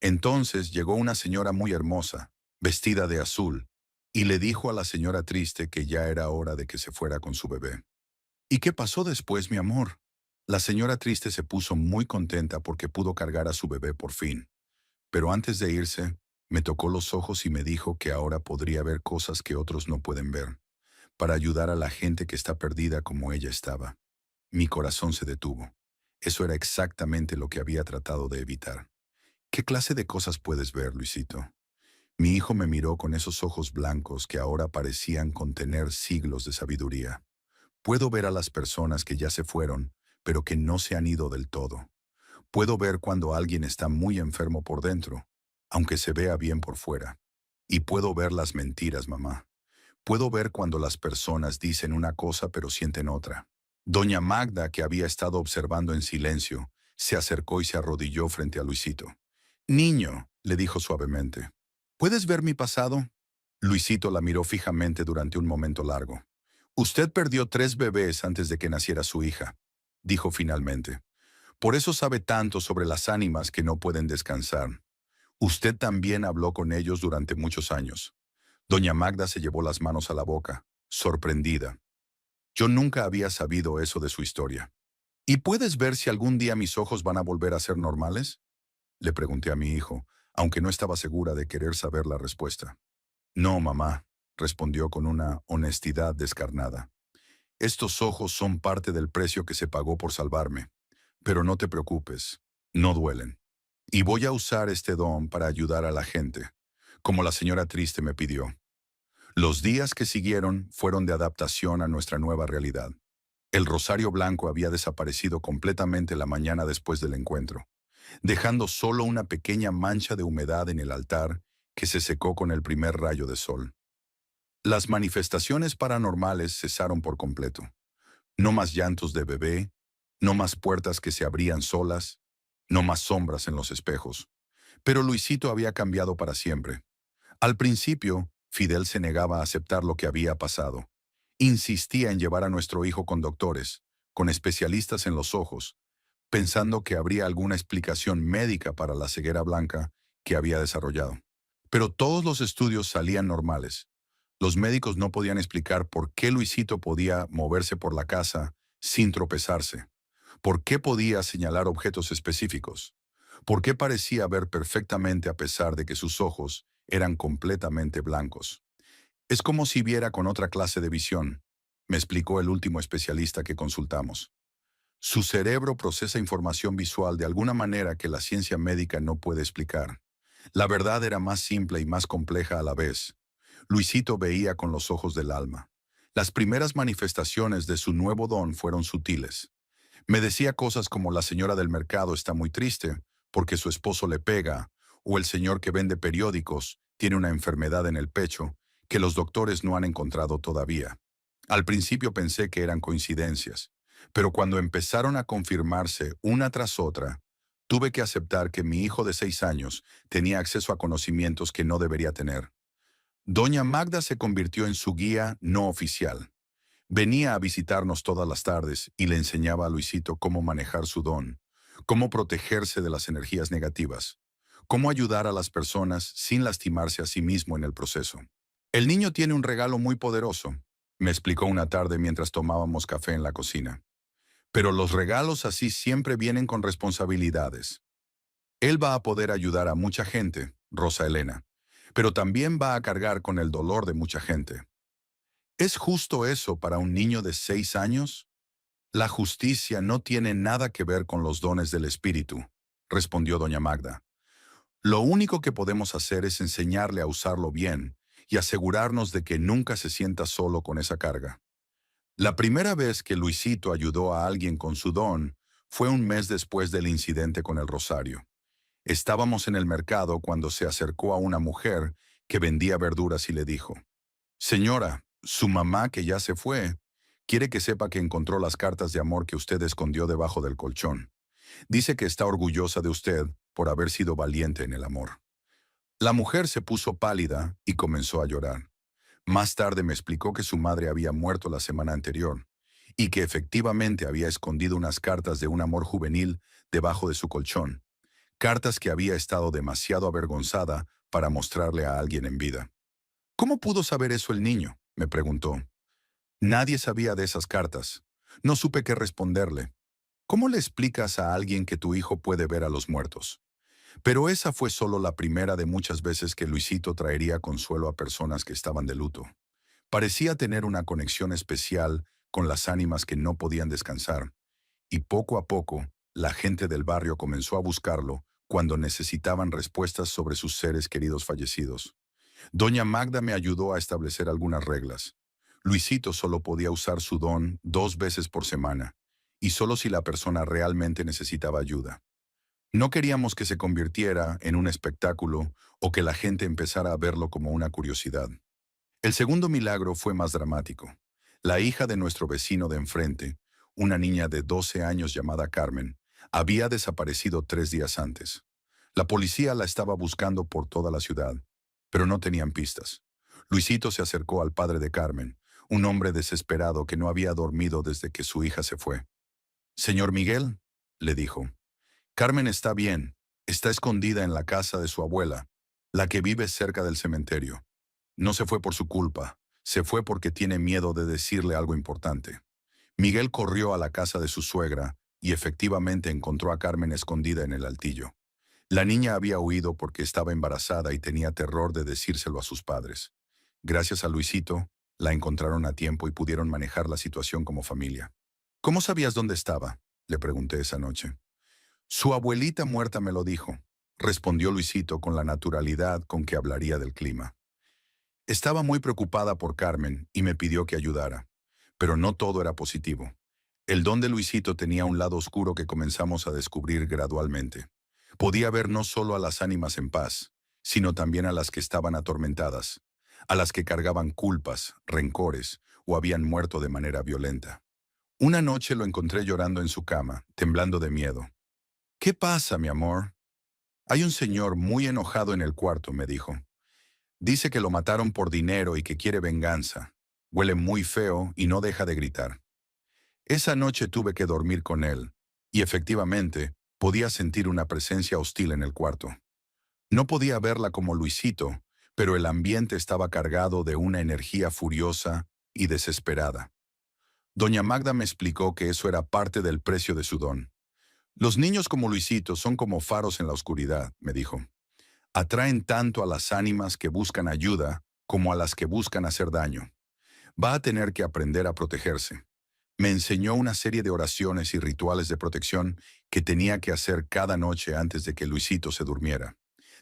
Entonces llegó una señora muy hermosa, vestida de azul, y le dijo a la señora triste que ya era hora de que se fuera con su bebé. ¿Y qué pasó después, mi amor? La señora triste se puso muy contenta porque pudo cargar a su bebé por fin. Pero antes de irse, me tocó los ojos y me dijo que ahora podría ver cosas que otros no pueden ver, para ayudar a la gente que está perdida como ella estaba. Mi corazón se detuvo. Eso era exactamente lo que había tratado de evitar. ¿Qué clase de cosas puedes ver, Luisito? Mi hijo me miró con esos ojos blancos que ahora parecían contener siglos de sabiduría. Puedo ver a las personas que ya se fueron, pero que no se han ido del todo. Puedo ver cuando alguien está muy enfermo por dentro. aunque se vea bien por fuera. Y puedo ver las mentiras, mamá. Puedo ver cuando las personas dicen una cosa pero sienten otra. Doña Magda, que había estado observando en silencio, se acercó y se arrodilló frente a Luisito. Niño, le dijo suavemente, ¿puedes ver mi pasado? Luisito la miró fijamente durante un momento largo. Usted perdió 3 bebés antes de que naciera su hija, dijo finalmente. Por eso sabe tanto sobre las ánimas que no pueden descansar. Usted también habló con ellos durante muchos años. Doña Magda se llevó las manos a la boca, sorprendida. Yo nunca había sabido eso de su historia. ¿Y puedes ver si algún día mis ojos van a volver a ser normales? Le pregunté a mi hijo, aunque no estaba segura de querer saber la respuesta. No, mamá, respondió con una honestidad descarnada. Estos ojos son parte del precio que se pagó por salvarme. Pero no te preocupes, no duelen. Y voy a usar este don para ayudar a la gente, como la señora Triste me pidió. Los días que siguieron fueron de adaptación a nuestra nueva realidad. El rosario blanco había desaparecido completamente la mañana después del encuentro, dejando solo una pequeña mancha de humedad en el altar que se secó con el primer rayo de sol. Las manifestaciones paranormales cesaron por completo. No más llantos de bebé, no más puertas que se abrían solas, no más sombras en los espejos. Pero Luisito había cambiado para siempre. Al principio, Fidel se negaba a aceptar lo que había pasado. Insistía en llevar a nuestro hijo con doctores, con especialistas en los ojos, pensando que habría alguna explicación médica para la ceguera blanca que había desarrollado. Pero todos los estudios salían normales. Los médicos no podían explicar por qué Luisito podía moverse por la casa sin tropezarse, por qué podía señalar objetos específicos, por qué parecía ver perfectamente a pesar de que sus ojos eran completamente blancos. Es como si viera con otra clase de visión, me explicó el último especialista que consultamos. Su cerebro procesa información visual de alguna manera que la ciencia médica no puede explicar. La verdad era más simple y más compleja a la vez. Luisito veía con los ojos del alma. Las primeras manifestaciones de su nuevo don fueron sutiles. Me decía cosas como la señora del mercado está muy triste porque su esposo le pega, o el señor que vende periódicos tiene una enfermedad en el pecho que los doctores no han encontrado todavía. Al principio pensé que eran coincidencias, pero cuando empezaron a confirmarse una tras otra, tuve que aceptar que mi hijo de 6 años tenía acceso a conocimientos que no debería tener. Doña Magda se convirtió en su guía no oficial. Venía a visitarnos todas las tardes y le enseñaba a Luisito cómo manejar su don, cómo protegerse de las energías negativas, cómo ayudar a las personas sin lastimarse a sí mismo en el proceso. El niño tiene un regalo muy poderoso, me explicó una tarde mientras tomábamos café en la cocina. Pero los regalos así siempre vienen con responsabilidades. Él va a poder ayudar a mucha gente, Rosa Elena, pero también va a cargar con el dolor de mucha gente. ¿Es justo eso para un niño de 6 años? La justicia no tiene nada que ver con los dones del Espíritu, respondió doña Magda. Lo único que podemos hacer es enseñarle a usarlo bien y asegurarnos de que nunca se sienta solo con esa carga. La primera vez que Luisito ayudó a alguien con su don fue un mes después del incidente con el rosario. Estábamos en el mercado cuando se acercó a una mujer que vendía verduras y le dijo, «Señora, su mamá, que ya se fue, quiere que sepa que encontró las cartas de amor que usted escondió debajo del colchón. Dice que está orgullosa de usted por haber sido valiente en el amor». La mujer se puso pálida y comenzó a llorar. Más tarde me explicó que su madre había muerto la semana anterior y que efectivamente había escondido unas cartas de un amor juvenil debajo de su colchón, cartas que había estado demasiado avergonzada para mostrarle a alguien en vida. ¿Cómo pudo saber eso el niño?, me preguntó. Nadie sabía de esas cartas. No supe qué responderle. ¿Cómo le explicas a alguien que tu hijo puede ver a los muertos? Pero esa fue solo la primera de muchas veces que Luisito traería consuelo a personas que estaban de luto. Parecía tener una conexión especial con las ánimas que no podían descansar, y poco a poco, la gente del barrio comenzó a buscarlo cuando necesitaban respuestas sobre sus seres queridos fallecidos. Doña Magda me ayudó a establecer algunas reglas. Luisito solo podía usar su don 2 veces por semana, y solo si la persona realmente necesitaba ayuda. No queríamos que se convirtiera en un espectáculo o que la gente empezara a verlo como una curiosidad. El segundo milagro fue más dramático. La hija de nuestro vecino de enfrente, una niña de 12 años llamada Carmen, había desaparecido 3 días antes. La policía la estaba buscando por toda la ciudad, pero no tenían pistas. Luisito se acercó al padre de Carmen, un hombre desesperado que no había dormido desde que su hija se fue. «Señor Miguel», le dijo, «Carmen está bien, está escondida en la casa de su abuela, la que vive cerca del cementerio. No se fue por su culpa, se fue porque tiene miedo de decirle algo importante». Miguel corrió a la casa de su suegra y efectivamente encontró a Carmen escondida en el altillo. La niña había huido porque estaba embarazada y tenía terror de decírselo a sus padres. Gracias a Luisito, la encontraron a tiempo y pudieron manejar la situación como familia. «¿Cómo sabías dónde estaba?», le pregunté esa noche. «Su abuelita muerta me lo dijo», respondió Luisito con la naturalidad con que hablaría del clima. Estaba muy preocupada por Carmen y me pidió que ayudara. Pero no todo era positivo. El don de Luisito tenía un lado oscuro que comenzamos a descubrir gradualmente. Podía ver no solo a las ánimas en paz, sino también a las que estaban atormentadas, a las que cargaban culpas, rencores o habían muerto de manera violenta. Una noche lo encontré llorando en su cama, temblando de miedo. «¿Qué pasa, mi amor?» «Hay un señor muy enojado en el cuarto», me dijo. «Dice que lo mataron por dinero y que quiere venganza. Huele muy feo y no deja de gritar». Esa noche tuve que dormir con él, y efectivamente podía sentir una presencia hostil en el cuarto. No podía verla como Luisito, pero el ambiente estaba cargado de una energía furiosa y desesperada. Doña Magda me explicó que eso era parte del precio de su don. «Los niños como Luisito son como faros en la oscuridad», me dijo. «Atraen tanto a las ánimas que buscan ayuda como a las que buscan hacer daño. Va a tener que aprender a protegerse». Me enseñó una serie de oraciones y rituales de protección que tenía que hacer cada noche antes de que Luisito se durmiera.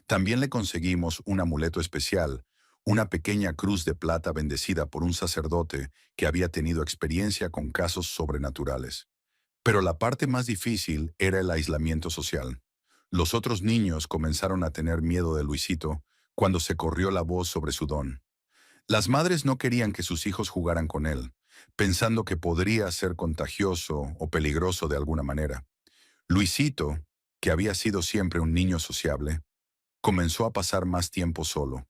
También le conseguimos un amuleto especial, una pequeña cruz de plata bendecida por un sacerdote que había tenido experiencia con casos sobrenaturales. Pero la parte más difícil era el aislamiento social. Los otros niños comenzaron a tener miedo de Luisito cuando se corrió la voz sobre su don. Las madres no querían que sus hijos jugaran con él, pensando que podría ser contagioso o peligroso de alguna manera. Luisito, que había sido siempre un niño sociable, comenzó a pasar más tiempo solo.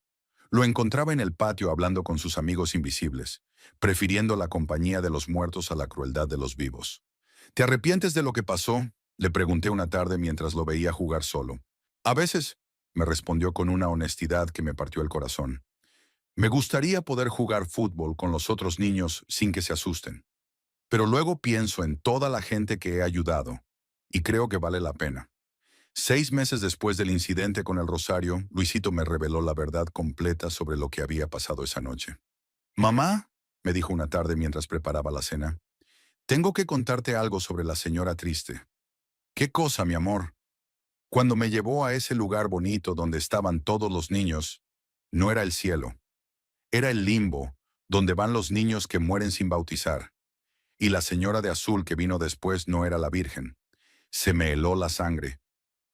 Lo encontraba en el patio hablando con sus amigos invisibles, prefiriendo la compañía de los muertos a la crueldad de los vivos. «¿Te arrepientes de lo que pasó?», le pregunté una tarde mientras lo veía jugar solo. «A veces», me respondió con una honestidad que me partió el corazón. «Me gustaría poder jugar fútbol con los otros niños sin que se asusten. Pero luego pienso en toda la gente que he ayudado, y creo que vale la pena». 6 meses después del incidente con el rosario, Luisito me reveló la verdad completa sobre lo que había pasado esa noche. «Mamá», me dijo una tarde mientras preparaba la cena, «tengo que contarte algo sobre la señora triste». «¿Qué cosa, mi amor?» «Cuando me llevó a ese lugar bonito donde estaban todos los niños, no era el cielo. Era el limbo, donde van los niños que mueren sin bautizar. Y la señora de azul que vino después no era la Virgen. Se me heló la sangre».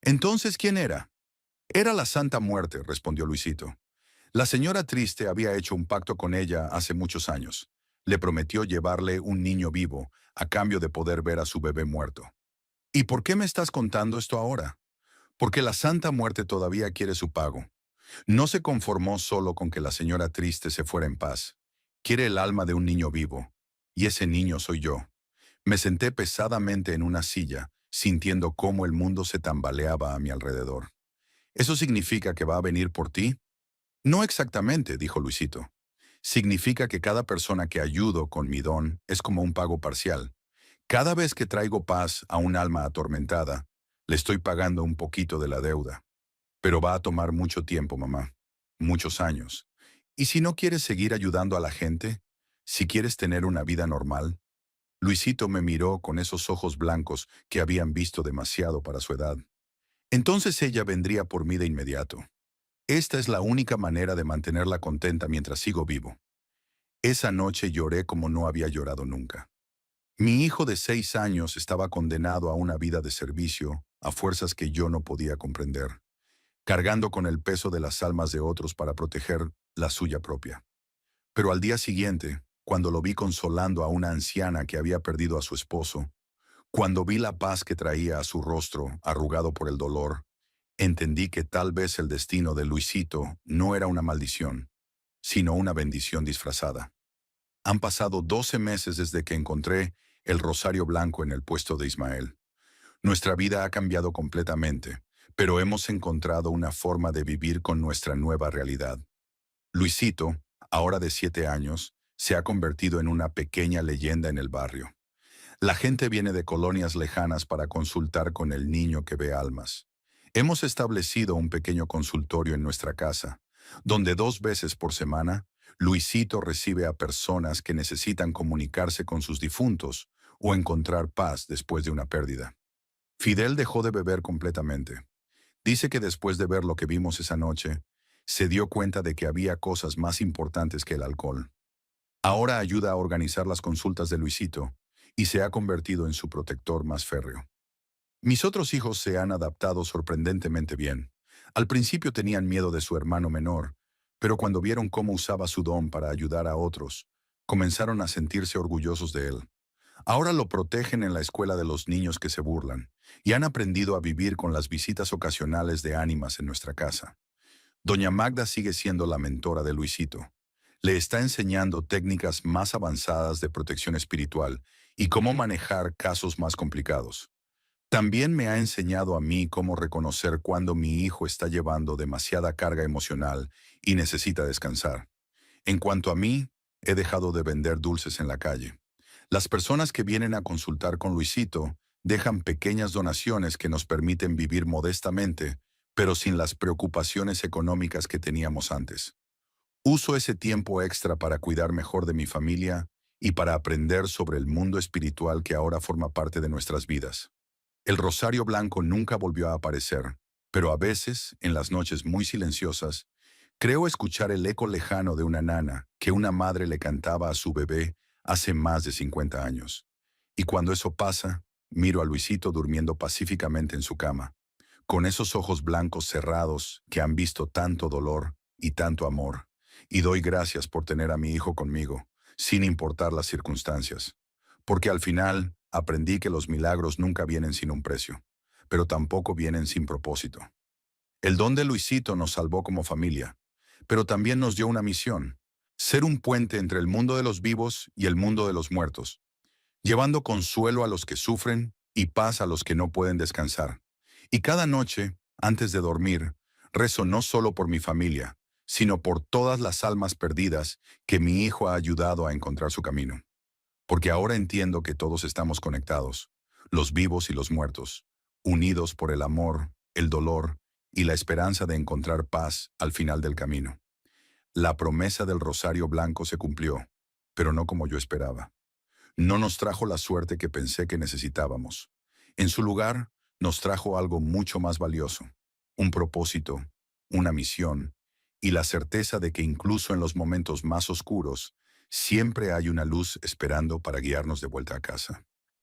«¿Entonces quién era?» «Era la Santa Muerte», respondió Luisito. «La señora triste había hecho un pacto con ella hace muchos años. Le prometió llevarle un niño vivo, a cambio de poder ver a su bebé muerto». «¿Y por qué me estás contando esto ahora?» «Porque la Santa Muerte todavía quiere su pago. No se conformó solo con que la señora triste se fuera en paz. Quiere el alma de un niño vivo. Y ese niño soy yo». Me senté pesadamente en una silla, sintiendo cómo el mundo se tambaleaba a mi alrededor. «¿Eso significa que va a venir por ti?» «No exactamente», dijo Luisito. «Significa que cada persona que ayudo con mi don es como un pago parcial. Cada vez que traigo paz a un alma atormentada, le estoy pagando un poquito de la deuda. Pero va a tomar mucho tiempo, mamá. Muchos años. Y si no quieres seguir ayudando a la gente, si quieres tener una vida normal». Luisito me miró con esos ojos blancos que habían visto demasiado para su edad. «Entonces ella vendría por mí de inmediato. Esta es la única manera de mantenerla contenta mientras sigo vivo». Esa noche lloré como no había llorado nunca. Mi hijo de 6 años estaba condenado a una vida de servicio a fuerzas que yo no podía comprender, cargando con el peso de las almas de otros para proteger la suya propia. Pero al día siguiente, cuando lo vi consolando a una anciana que había perdido a su esposo, cuando vi la paz que traía a su rostro arrugado por el dolor, entendí que tal vez el destino de Luisito no era una maldición, sino una bendición disfrazada. Han pasado 12 meses desde que encontré el rosario blanco en el puesto de Ismael. Nuestra vida ha cambiado completamente, pero hemos encontrado una forma de vivir con nuestra nueva realidad. Luisito, ahora de 7 años, se ha convertido en una pequeña leyenda en el barrio. La gente viene de colonias lejanas para consultar con el niño que ve almas. Hemos establecido un pequeño consultorio en nuestra casa, donde 2 veces por semana, Luisito recibe a personas que necesitan comunicarse con sus difuntos o encontrar paz después de una pérdida. Fidel dejó de beber completamente. Dice que después de ver lo que vimos esa noche, se dio cuenta de que había cosas más importantes que el alcohol. Ahora ayuda a organizar las consultas de Luisito y se ha convertido en su protector más férreo. Mis otros hijos se han adaptado sorprendentemente bien. Al principio tenían miedo de su hermano menor, pero cuando vieron cómo usaba su don para ayudar a otros, comenzaron a sentirse orgullosos de él. Ahora lo protegen en la escuela de los niños que se burlan, y han aprendido a vivir con las visitas ocasionales de ánimas en nuestra casa. Doña Magda sigue siendo la mentora de Luisito. Le está enseñando técnicas más avanzadas de protección espiritual y cómo manejar casos más complicados. También me ha enseñado a mí cómo reconocer cuando mi hijo está llevando demasiada carga emocional y necesita descansar. En cuanto a mí, he dejado de vender dulces en la calle. Las personas que vienen a consultar con Luisito dejan pequeñas donaciones que nos permiten vivir modestamente, pero sin las preocupaciones económicas que teníamos antes. Uso ese tiempo extra para cuidar mejor de mi familia y para aprender sobre el mundo espiritual que ahora forma parte de nuestras vidas. El rosario blanco nunca volvió a aparecer, pero a veces, en las noches muy silenciosas, creo escuchar el eco lejano de una nana que una madre le cantaba a su bebé hace más de 50 años. Y cuando eso pasa, miro a Luisito durmiendo pacíficamente en su cama, con esos ojos blancos cerrados que han visto tanto dolor y tanto amor, y doy gracias por tener a mi hijo conmigo, sin importar las circunstancias. Porque al final aprendí que los milagros nunca vienen sin un precio, pero tampoco vienen sin propósito. El don de Luisito nos salvó como familia, pero también nos dio una misión: ser un puente entre el mundo de los vivos y el mundo de los muertos, llevando consuelo a los que sufren y paz a los que no pueden descansar. Y cada noche, antes de dormir, rezo no solo por mi familia, sino por todas las almas perdidas que mi hijo ha ayudado a encontrar su camino. Porque ahora entiendo que todos estamos conectados, los vivos y los muertos, unidos por el amor, el dolor y la esperanza de encontrar paz al final del camino. La promesa del rosario blanco se cumplió, pero no como yo esperaba. No nos trajo la suerte que pensé que necesitábamos. En su lugar, nos trajo algo mucho más valioso: un propósito, una misión y la certeza de que incluso en los momentos más oscuros, siempre hay una luz esperando para guiarnos de vuelta a casa.